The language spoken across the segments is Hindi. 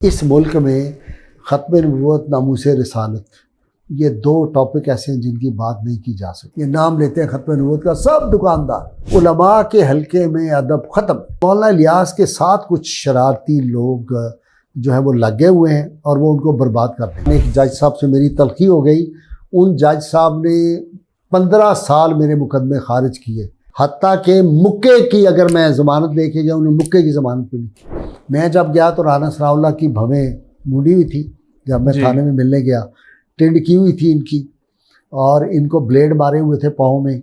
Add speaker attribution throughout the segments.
Speaker 1: इस मुल्क में ख़त्म नबूवत, नामूसे रिसालत, ये दो टॉपिक ऐसे हैं जिनकी बात नहीं की जा सकती। ये नाम लेते हैं ख़त्म नबूवत का सब दुकानदार। उलमा के हल्के में अदब ख़त्म। मौलाना इलियास के साथ कुछ शरारती लोग जो है वो लगे हुए हैं और वो उनको बर्बाद कर देंगे। एक जज साहब से मेरी तलखी हो गई। उन जज साहब ने 15 साल मेरे मुकदमे खारिज किए, हत्ता के मुक्के की अगर मैं ज़मानत लेके गया, उन्हें मुक्के की ज़मानत मिली। मैं जब गया तो राना सनाउल्लाह की भवें मुड़ी हुई थी। जब मैं थाने में मिलने गया, टिंड की हुई थी इनकी और इनको ब्लेड मारे हुए थे पाँव में।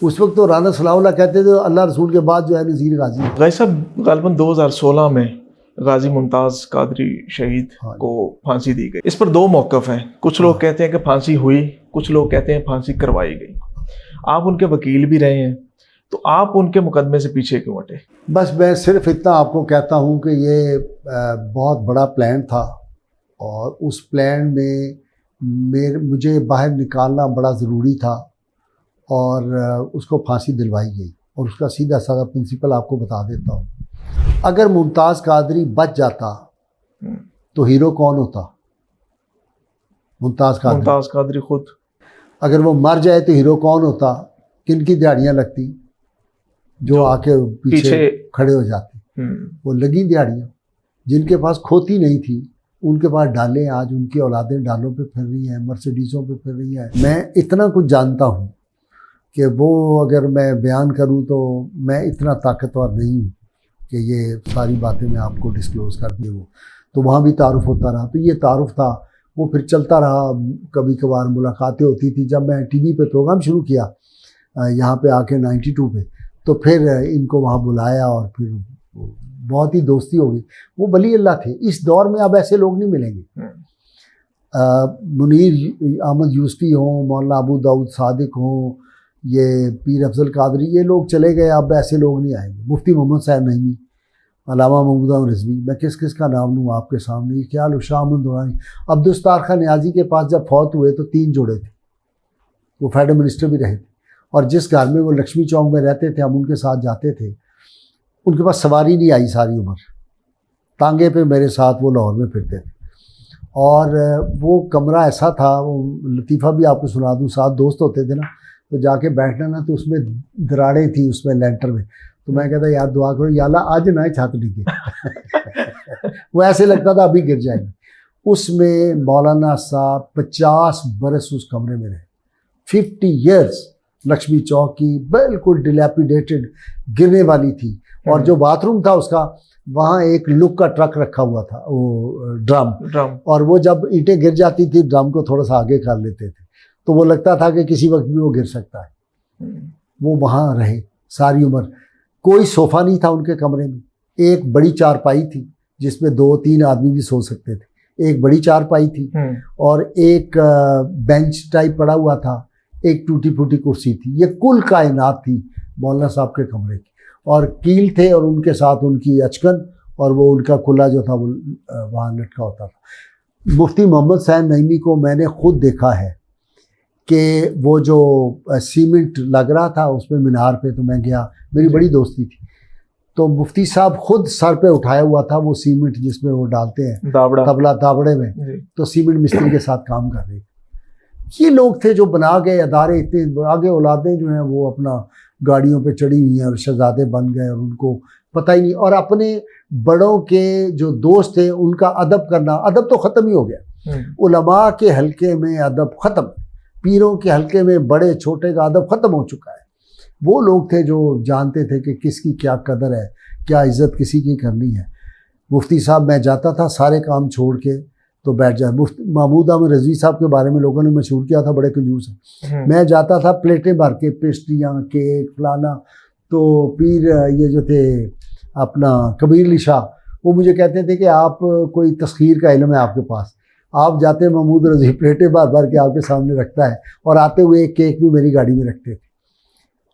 Speaker 1: उस वक्त तो राना सनाउल्लाह कहते थे अल्लाह रसूल के बाद जो है नज़ीर गाजी।
Speaker 2: गाजी साहब गालिबन 2016 में गाजी मुमताज़ कादरी शहीद को फांसी दी गई। इस पर दो मौक़िफ़ हैं। कुछ लोग कहते हैं कि फांसी हुई, कुछ लोग कहते हैं फांसी करवाई गई। आप उनके वकील भी रहे हैं, तो आप उनके मुकदमे से पीछे क्यों हटे?
Speaker 1: बस मैं सिर्फ इतना आपको कहता हूँ कि ये बहुत बड़ा प्लान था और उस प्लान में मुझे बाहर निकालना बड़ा ज़रूरी था और उसको फांसी दिलवाई गई। और उसका सीधा साधा प्रिंसिपल आपको बता देता हूँ। अगर मुमताज़ कादरी बच जाता तो हीरो कौन होता? मुमताज़
Speaker 2: कादरी खुद।
Speaker 1: अगर वो मर जाए तो हीरो कौन होता? किन की दिहाड़ियाँ लगती? जो आके पीछे खड़े हो जाते। वो लगी दिहाड़ियाँ। जिनके पास खोती नहीं थी उनके पास डालें, आज उनकी औलादें डालों पे फिर रही हैं, मर्सिडीज़ों पे फिर रही हैं। मैं इतना कुछ जानता हूँ कि वो अगर मैं बयान करूँ तो मैं इतना ताकतवर नहीं हूँ कि ये सारी बातें मैं आपको डिस्क्लोज कर दूँ। वो तो वहाँ भी तारुफ होता रहा। तो ये तारुफ था, वो फिर चलता रहा। कभी कभार मुलाकातें होती थी। जब मैं टीवी पे प्रोग्राम शुरू किया यहाँ पे आके 92 पे, तो फिर इनको वहाँ बुलाया और फिर बहुत ही दोस्ती हो गई। वो वली अल्लाह थे। इस दौर में अब ऐसे लोग नहीं मिलेंगे। मुनीर अहमद यूसुफी हों, मौलाना अबू दाऊद सादिक हों, ये पीर अफजल कादरी, ये लोग चले गए, अब ऐसे लोग नहीं आएंगे। मुफ्ती मोहम्मद साहब नईमी, अल्लामा महमूद रिजवी, मैं किस किस का नाम लूँ आपके सामने। ख्याल शाह अहमद दुरानी, अब्दुस्तार खान न्याजी के पास जब फौत हुए तो 3 जोड़े थे। वो फेडरल मिनिस्टर भी रहे थे और जिस घर में वो लक्ष्मी चौक में रहते थे हम उनके साथ जाते थे। उनके पास सवारी नहीं आई सारी उम्र, टांगे पे मेरे साथ वो लाहौर में फिरते थे। और वो कमरा ऐसा था, वो लतीफ़ा भी आपको सुना दूँ, 7 दोस्त होते थे ना, तो जाके बैठना ना तो उसमें दराड़ें थी उसमें लेंटर में। तो मैं कहता यार दुआ करो या अल्लाह आज ना छत डिगे। वो ऐसे लगता था अभी गिर जाएंगे। उसमें मौलाना साहब 50 बरस उस कमरे में रहे, 50 ईयर्स। लक्ष्मी चौक की बिल्कुल डिलैपिडेटेड गिरने वाली थी। और जो बाथरूम था उसका, वहाँ एक लुक का ट्रक रखा हुआ था, वो ड्रम। और वो जब ईंटें गिर जाती थी ड्रम को थोड़ा सा आगे कर लेते थे, तो वो लगता था कि किसी वक्त भी वो गिर सकता है। वो वहाँ रहे सारी उम्र। कोई सोफ़ा नहीं था उनके कमरे में। एक बड़ी चारपाई थी जिसमें 2-3 आदमी भी सो सकते थे। एक बड़ी चारपाई थी और एक बेंच टाइप पड़ा हुआ था, एक टूटी फूटी कुर्सी थी। ये कुल कायनात थी मौलाना साहब के कमरे की। और कील थे और उनके साथ उनकी अचकन और वो उनका कुल्ला जो था वो वहाँ लटका होता था। मुफ्ती मोहम्मद साहब नईमी को मैंने खुद देखा है कि वो जो सीमेंट लग रहा था उसमें मीनार पे, तो मैं गया, मेरी बड़ी दोस्ती थी। तो मुफ्ती साहब खुद सर पे उठाया हुआ था वो सीमेंट जिसमें वो डालते हैं तबला दावड़े में, तो सीमेंट मिस्त्री के साथ काम कर रहे। ये लोग थे जो बना गए अदारे। इतने आगे औलादें जो हैं वो अपना गाड़ियों पे चढ़ी हुई हैं और शहजादे बन गए और उनको पता ही नहीं। और अपने बड़ों के जो दोस्त थे उनका अदब करना, अदब तो ख़त्म ही हो गया। उलमा के हल्के में अदब ख़त्म, पीरों के हल्के में बड़े छोटे का अदब ख़त्म हो चुका है। वो लोग थे जो जानते थे कि किसकी क्या कदर है, क्या इज़्ज़त किसी की करनी है। मुफ्ती साहब, मैं जाता था सारे काम छोड़ के तो बैठ जाए। मुफ्ती महमूद अहमद रिजवी साहब के बारे में लोगों ने मशहूर किया था, बड़े कंजूस हैं। मैं जाता था प्लेटें भर के, पेस्ट्रियाँ, केक, फलाना। तो पीर ये जो थे अपना कबीर अली शाह, वो मुझे कहते थे कि आप कोई तस्खीर का इल्म है आपके पास, आप जाते महमूद रज़ी प्लेटें भर भर के आपके सामने रखता है, और आते हुए एक केक भी मेरी गाड़ी में रखते थे।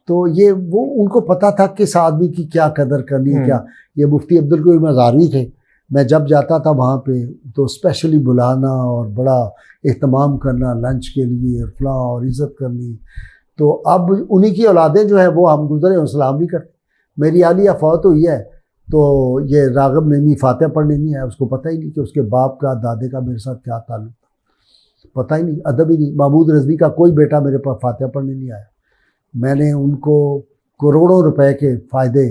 Speaker 1: तो ये वो उनको पता था किस आदमी की क्या कदर करनी है क्या। ये मुफ्ती अब्दुल कोई मज़ारवी थे। मैं जब जाता था वहाँ पे तो स्पेशली बुलाना और बड़ा एहतमाम करना लंच के लिए, फलां और इज़्ज़त करनी। तो अब उन्हीं की औलादें जो है वो हम गुज़रे और सलाम भी करते। मेरी आलिया फौत हुई है तो ये राग़िब नईमी फातिहा पढ़ने नहीं आया, उसको पता ही नहीं कि उसके बाप का दादे का मेरे साथ क्या ताल्लुक था, पता ही नहीं, अदब ही नहीं। महमूद रज़वी का कोई बेटा मेरे पास फातिहा पढ़ने नहीं आया। मैंने उनको करोड़ों रुपए के फ़ायदे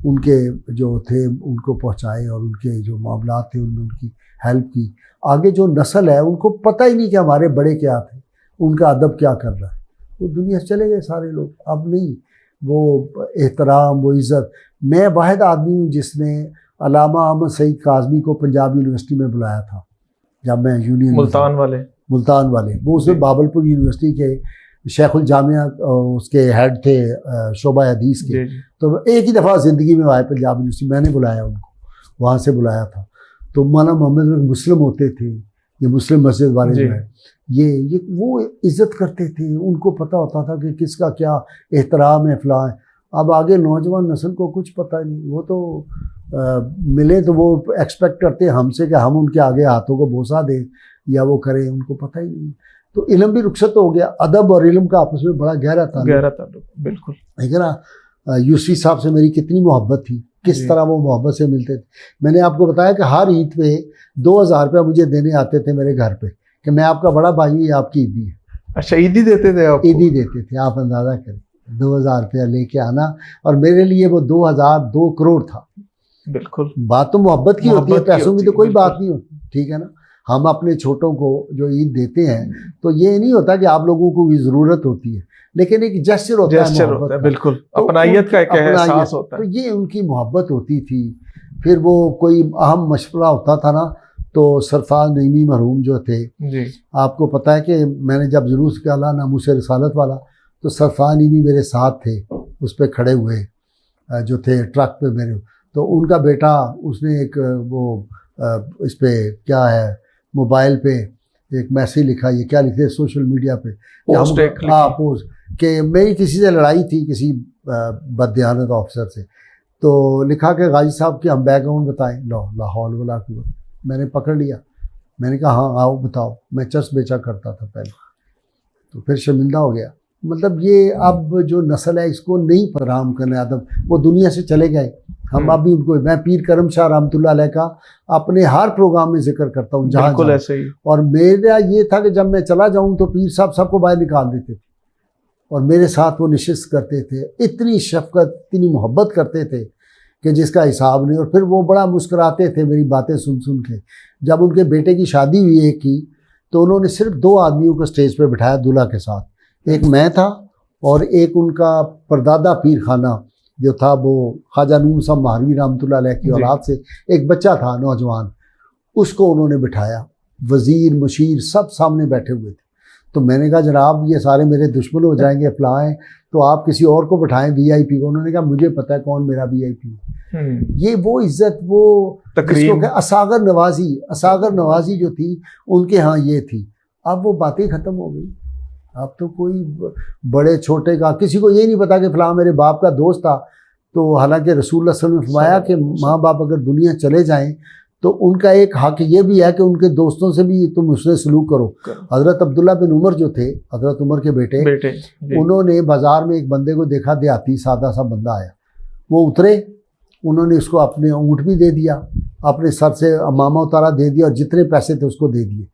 Speaker 1: उनके जो थे उनको पहुंचाए और उनके जो मामलात थे उनमें उनकी हेल्प की। आगे जो नस्ल है उनको पता ही नहीं कि हमारे बड़े क्या थे, उनका अदब क्या कर रहा है। वो दुनिया से चले गए सारे लोग, अब नहीं वो एहतराम, वो इज़्ज़त। मैं वाहिद आदमी हूँ जिसने अल्लामा अहमद सईद काज़मी को पंजाब यूनिवर्सिटी में बुलाया था जब मैं यूनियन
Speaker 2: मुल्तान वाले
Speaker 1: वो उसमें बाबलपुर यूनिवर्सिटी के शेखुल जामिया उसके हेड थे शोबा हदीस के। तो एक ही दफ़ा ज़िंदगी में आए पंजाब यूनिवर्सिटी, मैंने बुलाया उनको, वहाँ से बुलाया था। तो मौलाना मोहम्मद मुस्लिम होते थे, ये मुस्लिम मस्जिद वाले जो है ये वो इज़्ज़त करते थे, उनको पता होता था कि किसका क्या एहतराम है फलां है। अब आगे नौजवान नस्ल को कुछ पता नहीं, वो तो मिले तो वो एक्सपेक्ट करते हैं हमसे कि हम उनके आगे हाथों को बोसा दें या वो करें, उनको पता ही नहीं। तो इल्म भी रुखसत हो गया, अदब और इल्म का आपस में बड़ा गहरा ताल्लुक,
Speaker 2: बिल्कुल
Speaker 1: है ना। यूसुफी साहब से मेरी कितनी मोहब्बत थी, किस तरह वो मोहब्बत से मिलते थे। मैंने आपको बताया कि हर ईद पे 2000 रुपया मुझे देने आते थे मेरे घर पे कि मैं आपका बड़ा भाई हूँ, ये आपकी ईदी है।
Speaker 2: अच्छा, ईदी देते थे आप?
Speaker 1: ईदी देते थे, आप अंदाज़ा करें, 2000 रुपया लेके आना, और मेरे लिए वो 2 करोड़ था।
Speaker 2: बिल्कुल,
Speaker 1: बात तो मोहब्बत की होती है, पैसों की तो कोई बात नहीं होती, ठीक है ना। हम अपने छोटों को जो ईद देते हैं तो ये नहीं होता कि आप लोगों को भी ज़रूरत होती है, लेकिन एक जेस्चर होता है,
Speaker 2: बिल्कुल
Speaker 1: तो
Speaker 2: अपनाइयत का एक एहसास होता है।
Speaker 1: तो ये उनकी मोहब्बत होती थी। फिर वो कोई अहम मशवरा होता था ना, तो सरफराज नईमी मरहूम जो थे
Speaker 2: जी,
Speaker 1: आपको पता है कि मैंने जब जुलूस निकाला नामूस रिसालत वाला, तो सरफराज नईमी मेरे साथ थे, उस पर खड़े हुए जो थे ट्रक पे मेरे। तो उनका बेटा उसने एक वो इस पे क्या है मोबाइल पे एक मैसेज लिखा, ये क्या लिखे सोशल मीडिया पे, पोस्ट कि मेरी किसी से लड़ाई थी किसी बददियानत ऑफिसर से, तो लिखा कि गाजी साहब के हम बैकग्राउंड बताएं। लाहौल वाला कुआ मैंने पकड़ लिया, मैंने कहा हाँ आओ बताओ। मैं चर्च बेचा करता था पहले, तो फिर शर्मिंदा हो गया। मतलब ये अब जो नस्ल है इसको नहीं फराहम करना अदब, वो दुनिया से चले गए। हम अब भी उनको, मैं पीर करम शाह रहमतुल्लाह अलैह का अपने हर प्रोग्राम में जिक्र करता हूँ जहाँ
Speaker 2: बिल्कुल ऐसे ही।
Speaker 1: और मेरा ये था कि जब मैं चला जाऊँ तो पीर साहब सबको बाहर निकाल देते थे और मेरे साथ वो नशिस्त करते थे। इतनी शफकत, इतनी मोहब्बत करते थे कि जिसका हिसाब नहीं। और फिर वो बड़ा मुस्कुराते थे मेरी बातें सुन सुन के। जब उनके बेटे की शादी हुई एक की, तो उन्होंने सिर्फ 2 आदमियों को स्टेज पर बिठाया दूल्हा के साथ, एक मैं था और एक उनका परदादा पीर खाना जो था वो ख्वाजा नूर साहब महारवी रहमतुल्लाह अलैह की औलाद से एक बच्चा था नौजवान, उसको उन्होंने बिठाया। वज़ीर मशीर सब सामने बैठे हुए थे। तो मैंने कहा जनाब ये सारे मेरे दुश्मन हो जाएंगे फलाएँ, तो आप किसी और को बिठाएं VIP को। उन्होंने कहा मुझे पता है कौन मेरा VIP है। ये वो इज़्ज़त, वो जिसको असागर नवाजी जो थी उनके यहाँ ये थी। अब वो बातें ख़त्म हो गई। अब तो कोई बड़े छोटे का किसी को ये नहीं पता कि फ़लाँ मेरे बाप का दोस्त था। तो हालांकि रसूल सल्लल्लाहु अलैहि वसल्लम ने फरमाया कि माँ बाप अगर दुनिया चले जाएं तो उनका एक हक ये भी है कि उनके दोस्तों से भी तुम उसने सलूक करो। हज़रत अब्दुल्ला बिन उमर जो थे, हज़रत उमर के बेटे उन्होंने बाज़ार में एक बंदे को देखा, देहाती सादा सा बंदा आया, वो उतरे, उन्होंने उसको अपने ऊँट भी दे दिया, अपने सर से अमामा उतारा दे दिया और जितने पैसे थे उसको दे दिए।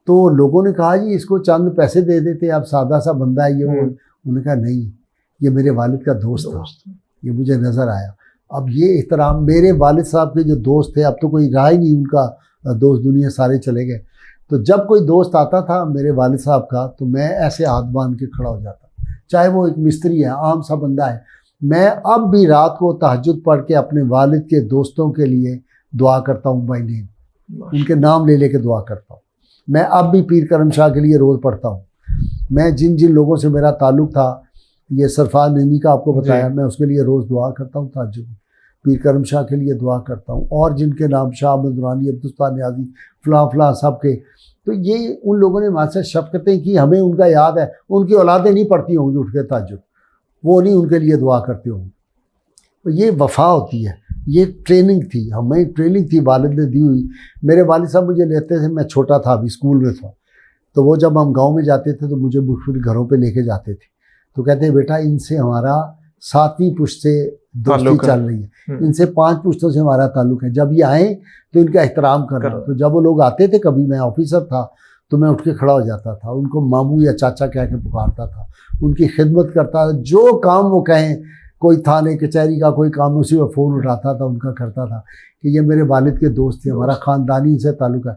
Speaker 1: तो लोगों ने कहा जी इसको चंद पैसे दे देते, अब सादा सा बंदा है ये वो। उन्होंने कहा नहीं, ये मेरे वालिद का दोस्त था, ये मुझे नज़र आया। अब ये एहतराम, मेरे वालिद साहब के जो दोस्त थे अब तो कोई रहा ही नहीं उनका दोस्त, दुनिया सारे चले गए। तो जब कोई दोस्त आता था मेरे वालिद साहब का तो मैं ऐसे हाथ बांध के खड़ा हो जाता, चाहे वो एक मिस्त्री है, आम सा बंदा है। मैं अब भी रात को तहज्जुद पढ़ के अपने वालिद के दोस्तों के लिए दुआ करता हूँ, बाय नेम, उनके नाम ले लेके दुआ करता हूँ। मैं अब भी पीर करम शाह के लिए रोज़ पढ़ता हूँ। मैं जिन जिन लोगों से मेरा ताल्लुक़ था, ये सरफराज नईमी का आपको बताया, मैं उसके लिए रोज़ दुआ करता हूँ तहज्जुद में, पीर करम शाह के लिए दुआ करता हूँ, और जिनके नाम शाह अहमद दुरानी, अब्दुस्तान न्याज़ी, फ़लाँ सब के। तो ये उन लोगों ने हमारे शफ़क़तें की, हमें उनका याद है। उनकी औलादें नहीं पढ़ती होंगी उठ के तहज्जुद, वो नहीं उनके लिए दुआ करते होंगे। तो ये वफ़ा होती है, ये ट्रेनिंग थी, हमें ट्रेनिंग थी वालिद ने दी हुई। मेरे वालिद साहब मुझे लेते थे, मैं छोटा था अभी स्कूल में था, तो वो जब हम गांव में जाते थे तो मुझे मुख्तलिफ घरों पे लेके जाते थे। तो कहते बेटा इनसे हमारा 7वीं पुश्त से दोस्ती
Speaker 2: ताल्लुक है।
Speaker 1: चल रही है। इनसे 5 पुश्तों से हमारा ताल्लुक है। जब ये आए तो इनका एहतराम करना। तो जब वो लोग आते थे, कभी मैं ऑफिसर था तो मैं उठ के खड़ा हो जाता था, उनको मामू या चाचा कह के पुकारता था, उनकी खिदमत करता था। जो काम वो कहें, कोई थाने कचहरी का कोई काम, उसी में फ़ोन उठाता था, उनका करता था कि ये मेरे वालिद के दोस्त थे, हमारा ख़ानदानी से ताल्लुक है।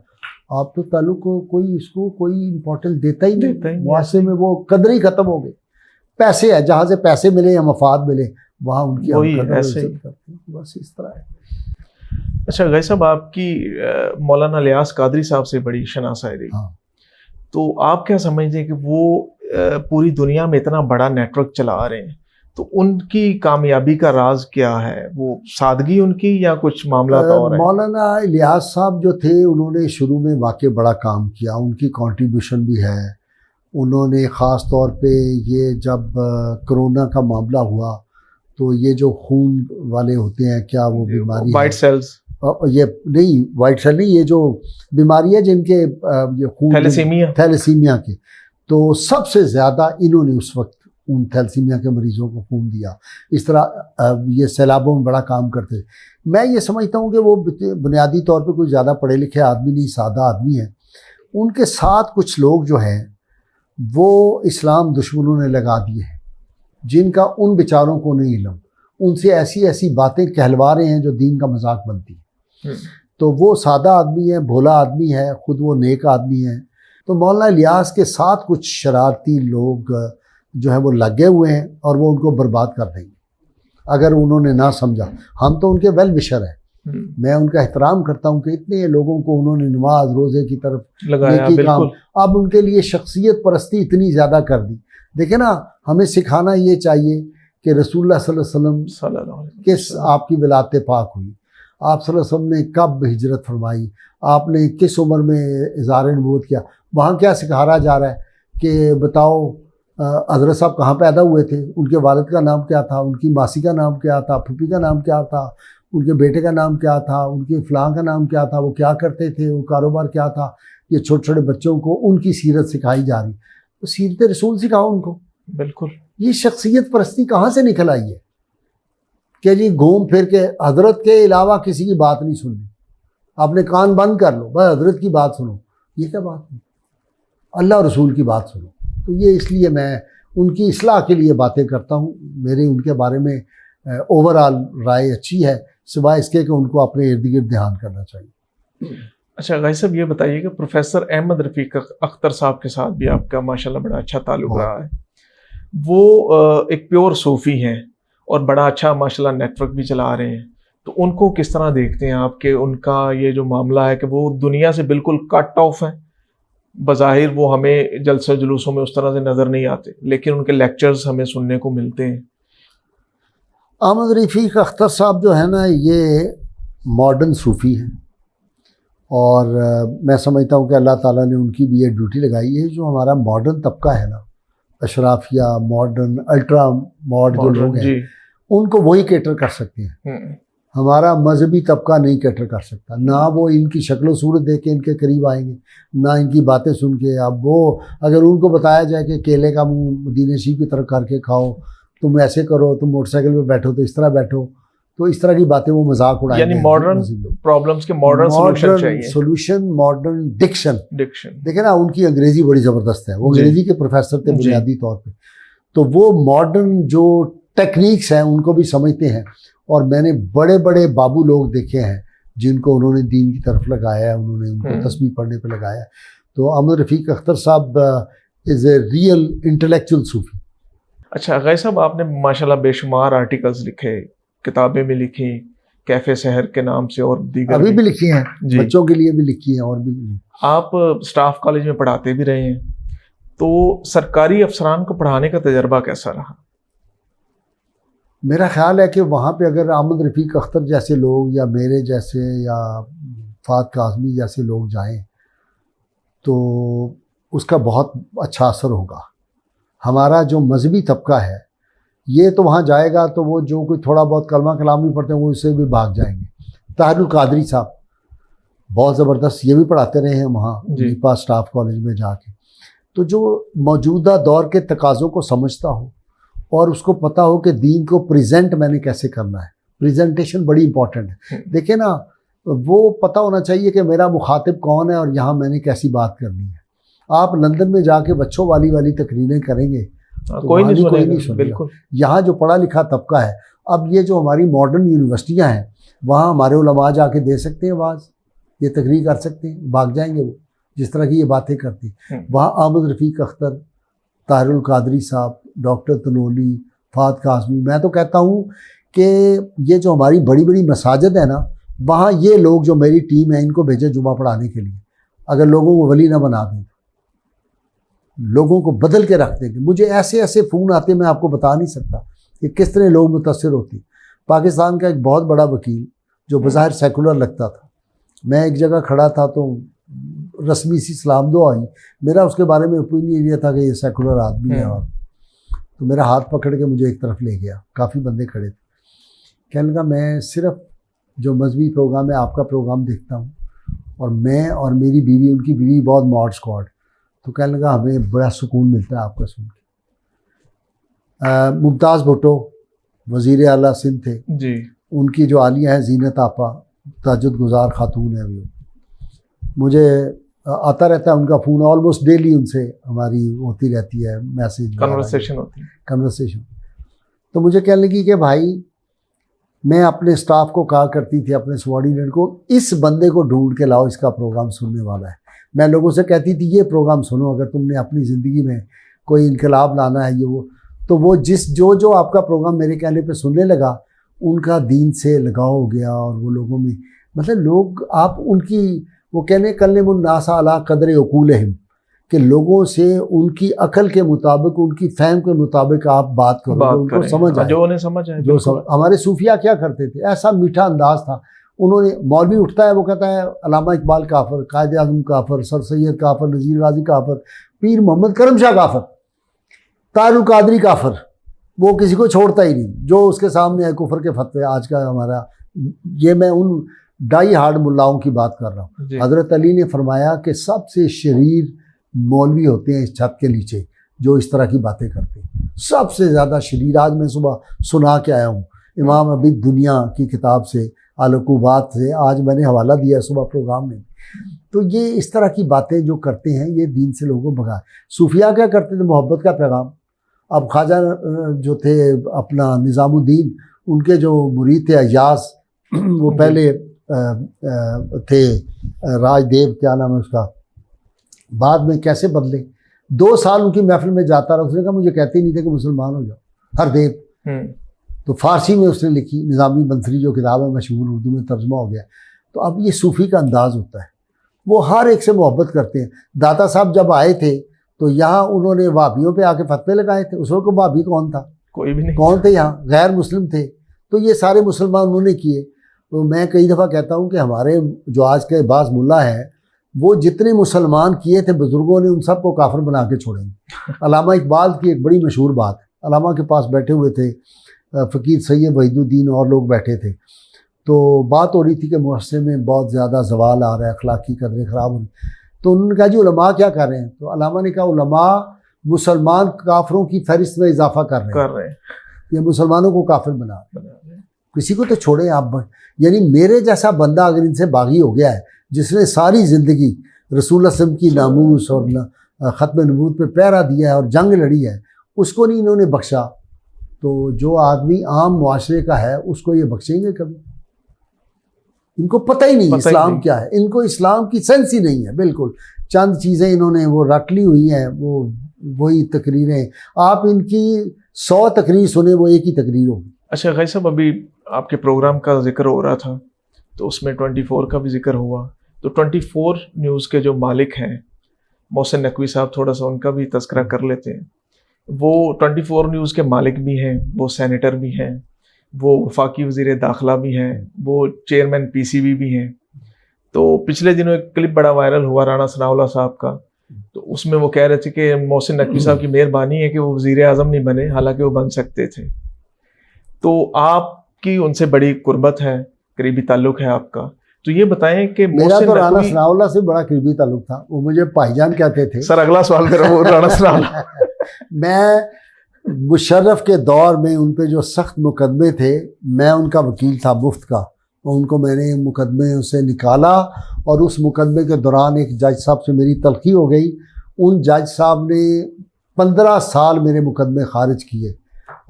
Speaker 1: आप तो ताल्लुक को कोई इसको कोई इम्पोर्टेंस देता ही नहीं। मुआशरे में वो कदर ही ख़त्म हो गई। पैसे है, जहाँ से पैसे मिले या मफाद मिले वहाँ उनकी हम कदर और इज्जत करते हैं। बस इस तरह है।
Speaker 2: अच्छा गई साहब, आपकी मौलाना इलियास कादरी साहब से बड़ी शनासाई रही।
Speaker 1: हाँ।
Speaker 2: तो आप क्या समझते हैं कि वो पूरी दुनिया में इतना बड़ा नेटवर्क चला रहे हैं, तो उनकी कामयाबी का राज क्या है? वो सादगी उनकी या कुछ मामला और है?
Speaker 1: मौलाना इलियास साहब जो थे, उन्होंने शुरू में वाकई बड़ा काम किया, उनकी कंट्रीब्यूशन भी है। उन्होंने ख़ास तौर पे ये जब कोरोना का मामला हुआ तो ये जो खून वाले होते हैं, क्या वो बीमारी
Speaker 2: वाइट सेल्स,
Speaker 1: ये नहीं वाइट सेल नहीं, ये जो बीमारी है जिनके ये खून थैलेसीमिया के, तो सबसे ज़्यादा इन्होंने उस वक्त उन थैलेसीमिया के मरीज़ों को खून दिया। इस तरह ये सैलाबों में बड़ा काम करते। मैं ये समझता हूँ कि वो बुनियादी तौर पे कोई ज़्यादा पढ़े लिखे आदमी नहीं, सादा आदमी है। उनके साथ कुछ लोग जो हैं वो इस्लाम दुश्मनों ने लगा दिए हैं, जिनका उन बेचारों को नहीं इल्म, उनसे ऐसी ऐसी बातें कहलवा रहे हैं जो दीन का मजाक बनती है। तो वो सादा आदमी है, भोला आदमी है, ख़ुद वो नेक आदमी है। तो मौलाना इलियास के साथ कुछ शरारती लोग जो है वो लगे हुए हैं और वो उनको बर्बाद कर देंगे अगर उन्होंने ना समझा। हम तो उनके वेल विशर हैं, मैं उनका एहतराम करता हूँ कि इतने लोगों को उन्होंने नमाज रोज़े की तरफ
Speaker 2: लगाया,
Speaker 1: काम, अब उनके लिए शख्सियत परस्ती इतनी ज़्यादा कर दी। देखिए ना, हमें सिखाना ये चाहिए कि रसूलुल्लाह सल्लल्लाहु अलैहि वसल्लम किस आपकी विलादत पाक हुई, आप सल्लल्लाहु अलैहि वसल्लम ने कब हिजरत फरमाई, आपने किस उम्र में इज़हार नबूवत किया। वहाँ क्या सिखाया जा रहा है कि बताओ हज़रत साहब कहाँ पैदा हुए थे, उनके वालिद का नाम क्या था, उनकी मासी का नाम क्या था, फूफी का नाम क्या था, उनके बेटे का नाम क्या था, उनके फ़लाँ का नाम क्या था, वो क्या करते थे, वो कारोबार क्या था। ये छोटे छोटे बच्चों को उनकी सीरत सिखाई जा रही। तो सीरत रसूल सिखाओ उनको।
Speaker 2: बिल्कुल।
Speaker 1: ये शख्सियत परस्ती कहाँ से निकल आई है कि जी घूम फिर के हजरत के अलावा किसी की बात नहीं सुननी, आपने कान बंद कर लो, बस हजरत की बात सुनो। ये क्या बात है? अल्लाह और रसूल की बात सुनो। तो ये इसलिए मैं उनकी इस्लाह के लिए बातें करता हूँ। मेरे उनके बारे में ओवरऑल राय अच्छी है, सिवाय इसके कि उनको अपने इर्द गिर्द ध्यान करना चाहिए।
Speaker 2: अच्छा गाई साहब, ये बताइए कि प्रोफेसर अहमद रफ़ीक अख्तर साहब के साथ भी आपका माशाल्लाह बड़ा अच्छा ताल्लुक रहा है। वो एक प्योर सूफ़ी हैं और बड़ा अच्छा माशाल्लाह नेटवर्क भी चला रहे हैं, तो उनको किस तरह देखते हैं आप? कि उनका ये जो मामला है कि वो दुनिया से बिल्कुल कट ऑफ है। बज़ाहिर वो हमें जलसे जुलूसों में उस तरह से नज़र नहीं आते, लेकिन उनके लेक्चर्स हमें सुनने को मिलते हैं।
Speaker 1: अहमद रफ़ीक अख्तर साहब जो है ना, ये मॉडर्न सूफ़ी हैं और मैं समझता हूँ कि अल्लाह ताला ने उनकी भी ये ड्यूटी लगाई है। जो हमारा मॉडर्न तबका है ना, अशराफिया, मॉडर्न, अल्ट्रा मॉड जो लोग हैं, उनको वही कैटर कर सकते हैं। हमारा मजहबी तबका नहीं कैटर कर सकता। ना वो इनकी शक्ल सूरत देख के इनके करीब आएंगे, ना इनकी बातें सुन के। अब वो अगर उनको बताया जाए कि केले का मुंह मदीने शरीफ की तरफ करके खाओ, तुम ऐसे करो, तुम मोटरसाइकिल पे बैठो तो इस तरह बैठो, तो इस तरह की बातें वो मजाक उड़ाएंगे।
Speaker 2: यानी मॉडर्न प्रॉब्लम्स के मॉडर्न सॉल्यूशन चाहिए।
Speaker 1: Solution, modern diction. देखे ना, उनकी अंग्रेजी बड़ी ज़बरदस्त है, वो अंग्रेजी के प्रोफेसर थे बुनियादी तौर पे, तो वो मॉडर्न जो टेक्निक्स हैं उनको भी समझते हैं। और मैंने बड़े बड़े बाबू लोग देखे हैं जिनको उन्होंने दीन की तरफ लगाया है, उन्होंने उनको तस्बीह पढ़ने पे लगाया है। तो अहमद रफ़ीक अख्तर साहब इज़ ए रियल इंटेलेक्चुअल सूफी।
Speaker 2: अच्छा गई साहब, आपने माशाल्लाह बेशुमार आर्टिकल्स लिखे, किताबें भी लिखी, कैफ़े सहर के नाम से, और दीगर
Speaker 1: अभी भी लिखी हैं, बच्चों के लिए भी लिखी हैं और भी।
Speaker 2: आप स्टाफ कॉलेज में पढ़ाते भी रहे हैं, तो सरकारी अफसरान को पढ़ाने का तजर्बा कैसा रहा?
Speaker 1: मेरा ख्याल है कि वहाँ पे अगर अहमद रफ़ीक अख्तर जैसे लोग या मेरे जैसे या फ़ात काज़मी जैसे लोग जाएं तो उसका बहुत अच्छा असर होगा। हमारा जो मजहबी तबका है ये तो वहाँ जाएगा तो वो जो कोई थोड़ा बहुत कलमा कलाम भी पढ़ते हैं वो इससे भी भाग जाएंगे। ताहिरुल कादरी साहब बहुत ज़बरदस्त, ये भी पढ़ाते रहे हैं वहाँ दीपा स्टाफ कॉलेज में जाके। तो जो मौजूदा दौर के तकाज़ों को समझता हो और उसको पता हो कि दीन को प्रेजेंट मैंने कैसे करना है। प्रेजेंटेशन बड़ी इंपॉर्टेंट है। देखिए ना, वो पता होना चाहिए कि मेरा मुखातिब कौन है और यहाँ मैंने कैसी बात करनी है। आप लंदन में जाके बच्चों वाली तकरीरें करेंगे तो
Speaker 2: कोई नहीं
Speaker 1: सुनेगा।
Speaker 2: बिल्कुल।
Speaker 1: यहाँ जो पढ़ा लिखा तबका है, अब ये जो हमारी मॉडर्न यूनिवर्सिटियाँ हैं, वहाँ हमारे उलमा जाके दे सकते हैं आवाज़, ये तकरीर कर सकते हैं, भाग जाएंगे वो जिस तरह की ये बातें करती। वहाँ अहमद रफ़ीक अख्तर, ताहिरुल कादरी साहब, डॉक्टर तनोली, फात काज़मी, मैं तो कहता हूँ कि ये जो हमारी बड़ी बड़ी मसाजिद है ना, वहाँ ये लोग जो मेरी टीम है इनको भेजे जुमा पढ़ाने के लिए। अगर लोगों को वली ना बना दें, लोगों को बदल के रख देंगे। मुझे ऐसे ऐसे फ़ोन आते, मैं आपको बता नहीं सकता कि किस तरह लोग मुतासर होते। पाकिस्तान का एक बहुत बड़ा वकील जो बज़ाहिर सेकुलर लगता था, मैं एक जगह खड़ा था तो रस्मी सी सलाम दुआ आई, मेरा उसके बारे में ओपिनियन ये था कि ये सेकुलर आदमी है, और तो मेरा हाथ पकड़ के मुझे एक तरफ ले गया। काफ़ी बंदे खड़े थे। कहने लगा मैं सिर्फ जो मजहबी प्रोग्राम है आपका प्रोग्राम देखता हूँ, और मैं और मेरी बीवी, उनकी बीवी बहुत मॉड स्क्वाड, तो कहने लगा हमें बड़ा सुकून मिलता है आपका सुन के। मुमताज़ भुट्टो वज़ीर आला सिंध थे
Speaker 2: जी,
Speaker 1: उनकी जो आलिया है जीनत आपा, ताजुद गुजार खातून है, वो मुझे आता रहता है उनका फ़ोन, ऑलमोस्ट डेली उनसे हमारी होती रहती है, मैसेज
Speaker 2: कन्वर्सेशन होती है,
Speaker 1: कन्वर्सेशन। तो मुझे कहने लगी कि भाई मैं अपने स्टाफ को कहा करती थी, अपने सबॉर्डिनेट को, इस बंदे को ढूंढ के लाओ, इसका प्रोग्राम सुनने वाला है। मैं लोगों से कहती थी ये प्रोग्राम सुनो, अगर तुमने अपनी ज़िंदगी में कोई इनकलाब लाना है, ये वो, तो वो जो आपका प्रोग्राम मेरे कहने पे सुनने लगा, उनका दीन से लगाव हो गया, और वो लोगों में मतलब लोग आप उनकी वो कहने कल्लमुन्नासा अला क़द्रि उक़ूलिहिम, कि लोगों से उनकी अकल के मुताबिक, उनकी फहम के मुताबिक आप बात करो, उनको समझ आए,
Speaker 2: जो उन्हें समझ आए।
Speaker 1: हमारे सूफिया क्या करते थे, ऐसा मीठा अंदाज था। उन्होंने, मौलवी उठता है वो कहता है अल्लामा इकबाल काफर, कायद आज़म काफर, सर सैयद काफर, नज़ीर गाजी काफर, पीर मोहम्मद करम शाह काफर, तारुल कादरी काफर, वो किसी को छोड़ता ही नहीं जो उसके सामने है कुफर के फतवे। आज का हमारा ये, मैं उन डाई हार्ड मुल्लाओं की बात कर रहा हूँ। हज़रत अली ने फरमाया कि सबसे शरीर मौलवी होते हैं इस छत के नीचे जो इस तरह की बातें करते हैं, सबसे ज़्यादा शरीर। आज मैं सुबह सुना के आया हूँ इमाम अबी दुनिया की किताब से, अलकुबात से, आज मैंने हवाला दिया सुबह प्रोग्राम में। तो ये इस तरह की बातें जो करते हैं, ये दीन से लोगों को भगा। सूफिया क्या करते थे, मोहब्बत का पैगाम। अब ख्वाजा जो थे अपना निज़ामुद्दीन, उनके जो मुरीद थे अय्याज़, वो पहले थे राजदेव, क्या नाम है उसका, बाद में कैसे बदले। 2 साल उनकी महफिल में जाता रहा, उसने कहा मुझे कहते ही नहीं थे कि मुसलमान हो जाओ, हरदेव। तो फारसी में उसने लिखी, निज़ामी बंसरी जो किताब है मशहूर, उर्दू में तर्जुमा हो गया। तो अब ये सूफ़ी का अंदाज़ होता है, वो हर एक से मोहब्बत करते हैं। दाता साहब जब आए थे तो यहाँ उन्होंने वाबियों पे आके फतवे लगाए थे। उस वक्त वाबी कौन था,
Speaker 2: कोई भी नहीं,
Speaker 1: कौन थे, यहाँ गैर मुस्लिम थे। तो ये सारे मुसलमान उन्होंने किए। तो मैं कई दफ़ा कहता हूँ कि हमारे जो आज के बाज़ मुल्ला हैं, वो जितने मुसलमान किए थे बुज़ुर्गों ने, उन सब को काफिर बना के छोड़ेंगे। अल्लामा इकबाल की एक बड़ी मशहूर बात है, अल्लामा के पास बैठे हुए थे फ़कीर सैयद वहीदुद्दीन और लोग बैठे थे, तो बात हो रही थी कि मुअस्से में बहुत ज़्यादा ज़वाल आ रहा है, अखलाकी कदरें ख़राब हो रही। तो उन्होंने कहा जी उलमा क्या कर रहे हैं, तो अल्लामा ने कहा उलमा मुसलमान काफिरों की फहरिस्त में इजाफा कर रहे हैं, ये मुसलमानों को काफिर बना रहे हैं। किसी को तो छोड़ें आप, यानी मेरे जैसा बंदा अगर इनसे बागी हो गया है, जिसने सारी ज़िंदगी रसूल अल्लाह की नामूस और ख़त्म नबूवत पे पहरा दिया है और जंग लड़ी है, उसको नहीं इन्होंने बख्शा, तो जो आदमी आम मुआशरे का है उसको ये बख्शेंगे कभी? इनको पता ही नहीं इस्लाम क्या है, इनको इस्लाम की सेंस ही नहीं है बिल्कुल। चंद चीज़ें इन्होंने वो रट ली हुई हैं, वो वही तकरीरें। आप इनकी 100 तकरीर सुने, वो एक ही तकरीर होगी।
Speaker 2: अच्छा गई साहब, अभी आपके प्रोग्राम का जिक्र हो रहा था तो उसमें 24 का भी जिक्र हुआ, तो 24 न्यूज़ के जो मालिक हैं मोहसिन नकवी साहब, थोड़ा सा उनका भी तस्करा कर लेते हैं। वो 24 न्यूज़ के मालिक भी हैं, वो सेनेटर भी हैं, वो वफाकी वज़ीर दाखिला भी हैं, वो चेयरमैन PCB भी हैं। तो पिछले दिनों एक क्लिप बड़ा वायरल हुआ राणा सनाउल्लाह साहब का, तो उसमें वो कह रहे थे कि मोहसिन नकवी साहब की मेहरबानी है कि वो वज़ीर आज़म नहीं बने, हालांकि वो बन सकते थे। तो आपकी उनसे बड़ी कुर्बत है, करीबी ताल्लुक़ है आपका, तो ये बताएं कि
Speaker 1: मेरा तो राणा सनाउल्लाह से बड़ा करीबी ताल्लुक़ था, वो मुझे भाईजान कहते थे।
Speaker 2: सर अगला सवाल मेरा वो राणा सनाउल्लाह
Speaker 1: मैं मुशर्रफ के दौर में उन पे जो सख्त मुकदमे थे, मैं उनका वकील था मुफ्त का, तो उनको मैंने मुकदमे से निकाला और उस मुकदमे के दौरान एक जज साहब से मेरी तलखी हो गई। उन जज साहब ने 15 साल मेरे मुकदमे खारिज किए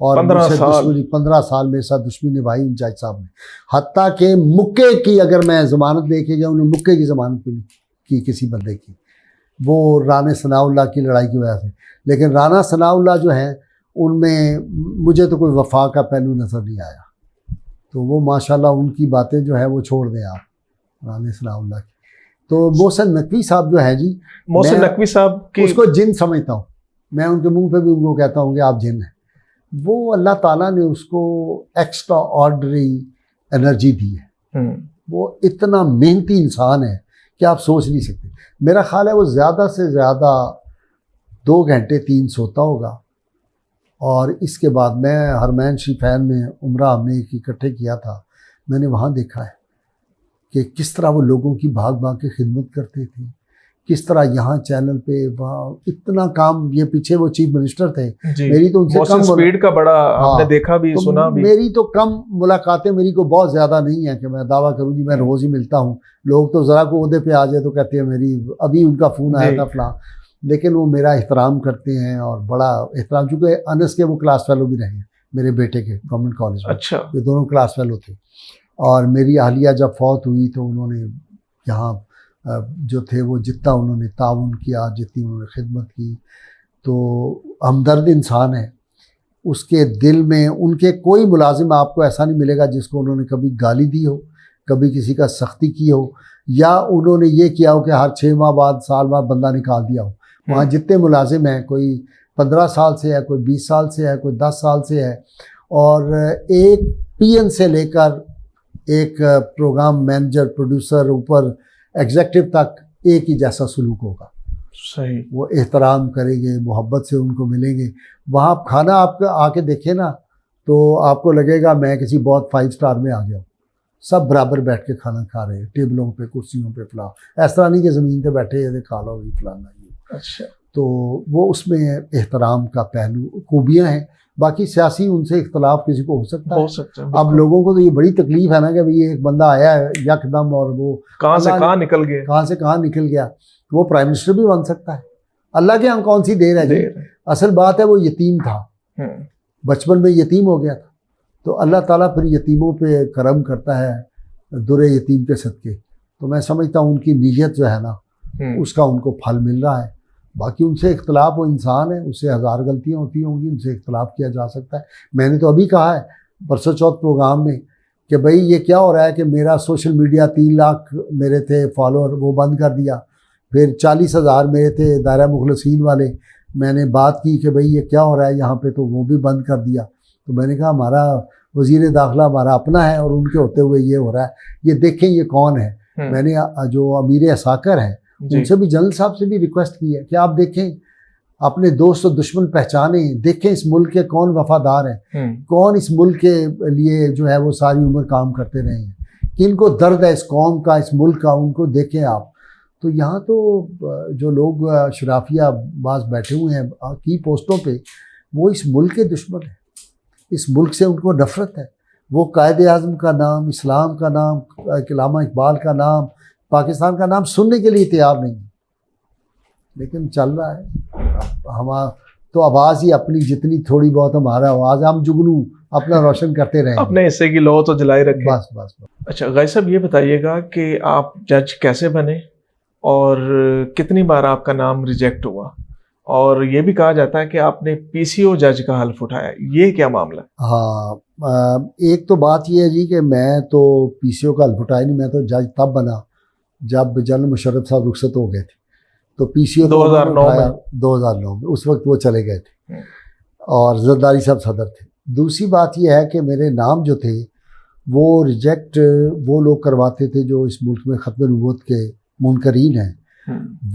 Speaker 1: और 15 साल मेरे साथ दुश्मनी निभाई उन जज साहब ने। हत्ता के मुक्के की अगर मैं ज़मानत लेके गया, उन्हें मुक्के की ज़मानत भी नहीं की किसी बंदे की, वो राना सनाउल्लाह की लड़ाई की वजह से। लेकिन राना सनाउल्लाह जो है उनमें मुझे तो कोई वफा का पहलू नज़र नहीं आया। तो वो माशाल्लाह उनकी बातें जो है वो छोड़ दें आप, राना सनाउल्लाह की। तो मोहसिन नकवी साहब जो है जी,
Speaker 2: मोहसिन नकवी साहब की
Speaker 1: उसको जिन समझता हूँ मैं, उनके मुंह पे भी उनको कहता हूँ कि आप जिन हैं। वो अल्लाह ताला ने उसको एक्स्ट्रा ऑर्डनरी एनर्जी दी है। वो इतना मेहनती इंसान है कि आप सोच नहीं सकते। मेरा ख्याल है वो ज़्यादा से ज़्यादा 2 घंटे 3 सोता होगा। और इसके बाद मैं हरमैन शरीफैन में उम्रा हमने एक इकट्ठे किया था, मैंने वहाँ देखा है कि किस तरह वो लोगों की भाग भाग के खिदमत करते थे, किस तरह यहाँ चैनल पे वहाँ इतना काम। ये पीछे वो चीफ मिनिस्टर थे, मेरी तो उनसे कम
Speaker 2: स्पीड का बड़ा आपने देखा भी,
Speaker 1: तो
Speaker 2: सुना भी।
Speaker 1: मेरी तो कम मुलाकातें मेरी को बहुत ज़्यादा नहीं है कि मैं दावा करूँ जी मैं रोज़ ही मिलता हूँ। लोग तो ज़रा को ओहदे पे आ जाए तो कहते हैं मेरी अभी उनका फ़ोन आया था फलां, लेकिन वो मेरा एहतराम करते हैं और बड़ा एहतराम। चूँकि अनस के वो क्लास फेलो भी रहे हैं मेरे बेटे के गवर्नमेंट कॉलेज में।
Speaker 2: अच्छा।
Speaker 1: ये दोनों क्लास फेलो थे। और मेरी अहलिया जब फौत हुई तो उन्होंने यहाँ जो थे वो जितना उन्होंने ताउन किया, जितनी उन्होंने खिदमत की, तो हमदर्द इंसान है। उसके दिल में उनके कोई मुलाजिम आपको ऐसा नहीं मिलेगा जिसको उन्होंने कभी गाली दी हो, कभी किसी का सख्ती की हो, या उन्होंने ये किया हो कि हर 6 माह बाद साल बाद बंदा निकाल दिया हो। वहाँ जितने मुलाजिम हैं, कोई 15 साल से है, कोई 20 साल से है, कोई 10 साल से है, और एक पीएन से लेकर एक प्रोग्राम मैनेजर, प्रोड्यूसर, ऊपर एग्जेक्टिव तक एक ही जैसा सलूक होगा।
Speaker 2: सही।
Speaker 1: वो एहतराम करेंगे, मोहब्बत से उनको मिलेंगे। वहाँ आप खाना आपका आके देखें ना तो आपको लगेगा मैं किसी बहुत 5 स्टार में आ गया हूँ। सब बराबर बैठ के खाना खा रहे हैं, टेबलों पे, कुर्सियों पे, फला। ऐसा तरह नहीं कि ज़मीन पे बैठे ये खा लो ये फलाना ये।
Speaker 2: अच्छा।
Speaker 1: तो वो उसमें एहतराम का पहलू, खूबियाँ हैं। बाकी सियासी उनसे इख्तलाफ किसी को हो सकता है। अब लोगों को तो ये बड़ी तकलीफ है ना कि भाई एक बंदा आया है यकदम और वो
Speaker 2: कहाँ से कहाँ निकल गया,
Speaker 1: कहाँ से कहाँ निकल गया। वो प्राइम मिनिस्टर भी बन सकता है। अल्लाह के यहाँ कौन सी देर है जी। असल बात है वो यतीम था, बचपन में यतीम हो गया था, तो अल्लाह ताला फिर यतीमों पे करम करता है दुरे यतीम के सदके। तो मैं समझता हूँ उनकी नीयत जो है ना उसका उनको फल मिल रहा है। बाकी उनसे इख्तलाफ, वो इंसान है, उससे 1000 गलतियाँ होती होंगी, उनसे इख्तलाफ किया जा सकता है। मैंने तो अभी कहा है परसों चौथ प्रोग्राम में कि भाई ये क्या हो रहा है कि मेरा सोशल मीडिया 3 लाख मेरे थे फॉलोअर, वो बंद कर दिया। फिर 40,000 मेरे थे दायरा मुखलसीन वाले, मैंने बात की कि भाई ये क्या हो रहा है यहाँ पे, तो वो भी बंद कर दिया। तो मैंने कहा हमारा वज़ीर दाखिला हमारा अपना है और उनके होते हुए ये हो रहा है, ये देखें ये कौन है। मैंने जो अमीर असाकर हैं उनसे भी, जनरल साहब से भी रिक्वेस्ट की है कि आप देखें, अपने दोस्त और दुश्मन पहचाने, देखें इस मुल्क के कौन वफादार हैं, कौन इस मुल्क के लिए जो है वो सारी उम्र काम करते रहे हैं, किनको दर्द है इस कौम का, इस मुल्क का, उनको देखें आप। तो यहाँ तो जो लोग शराफिया बाज बैठे हुए हैं की पोस्टों पे, वो इस मुल्क के दुश्मन हैं, इस मुल्क से उनको नफरत है। वो कायदे आज़म का नाम, इस्लाम का नाम, अल्लामा इकबाल का नाम, पाकिस्तान का नाम सुनने के लिए तैयार नहीं, लेकिन चल रहा है। हम तो आवाज़ ही अपनी जितनी थोड़ी बहुत हमारा आवाज़, हम जुगनू अपना रोशन करते रहे,
Speaker 2: अपने हिस्से की लो तो जलाई रखें।
Speaker 1: बस बस बस।
Speaker 2: अच्छा गाजी साहब, ये बताइएगा कि आप जज कैसे बने और कितनी बार आपका नाम रिजेक्ट हुआ, और ये भी कहा जाता है कि आपने पीसीओ जज का हल्फ उठाया, ये क्या मामला?
Speaker 1: हाँ, एक तो बात ये है जी कि मैं तो पीसीओ का हल्फ उठाया नहीं, मैं तो जज तब बना जब जनरल मुशर्रफ साहब रुखसत हो गए थे। तो पीसीओ 2009 में उस वक्त वो चले गए थे और जरदारी साहब सदर थे। दूसरी बात यह है कि मेरे नाम जो थे वो रिजेक्ट वो लोग करवाते थे जो इस मुल्क में ख़त्म नबूवत के मुनकरीन हैं,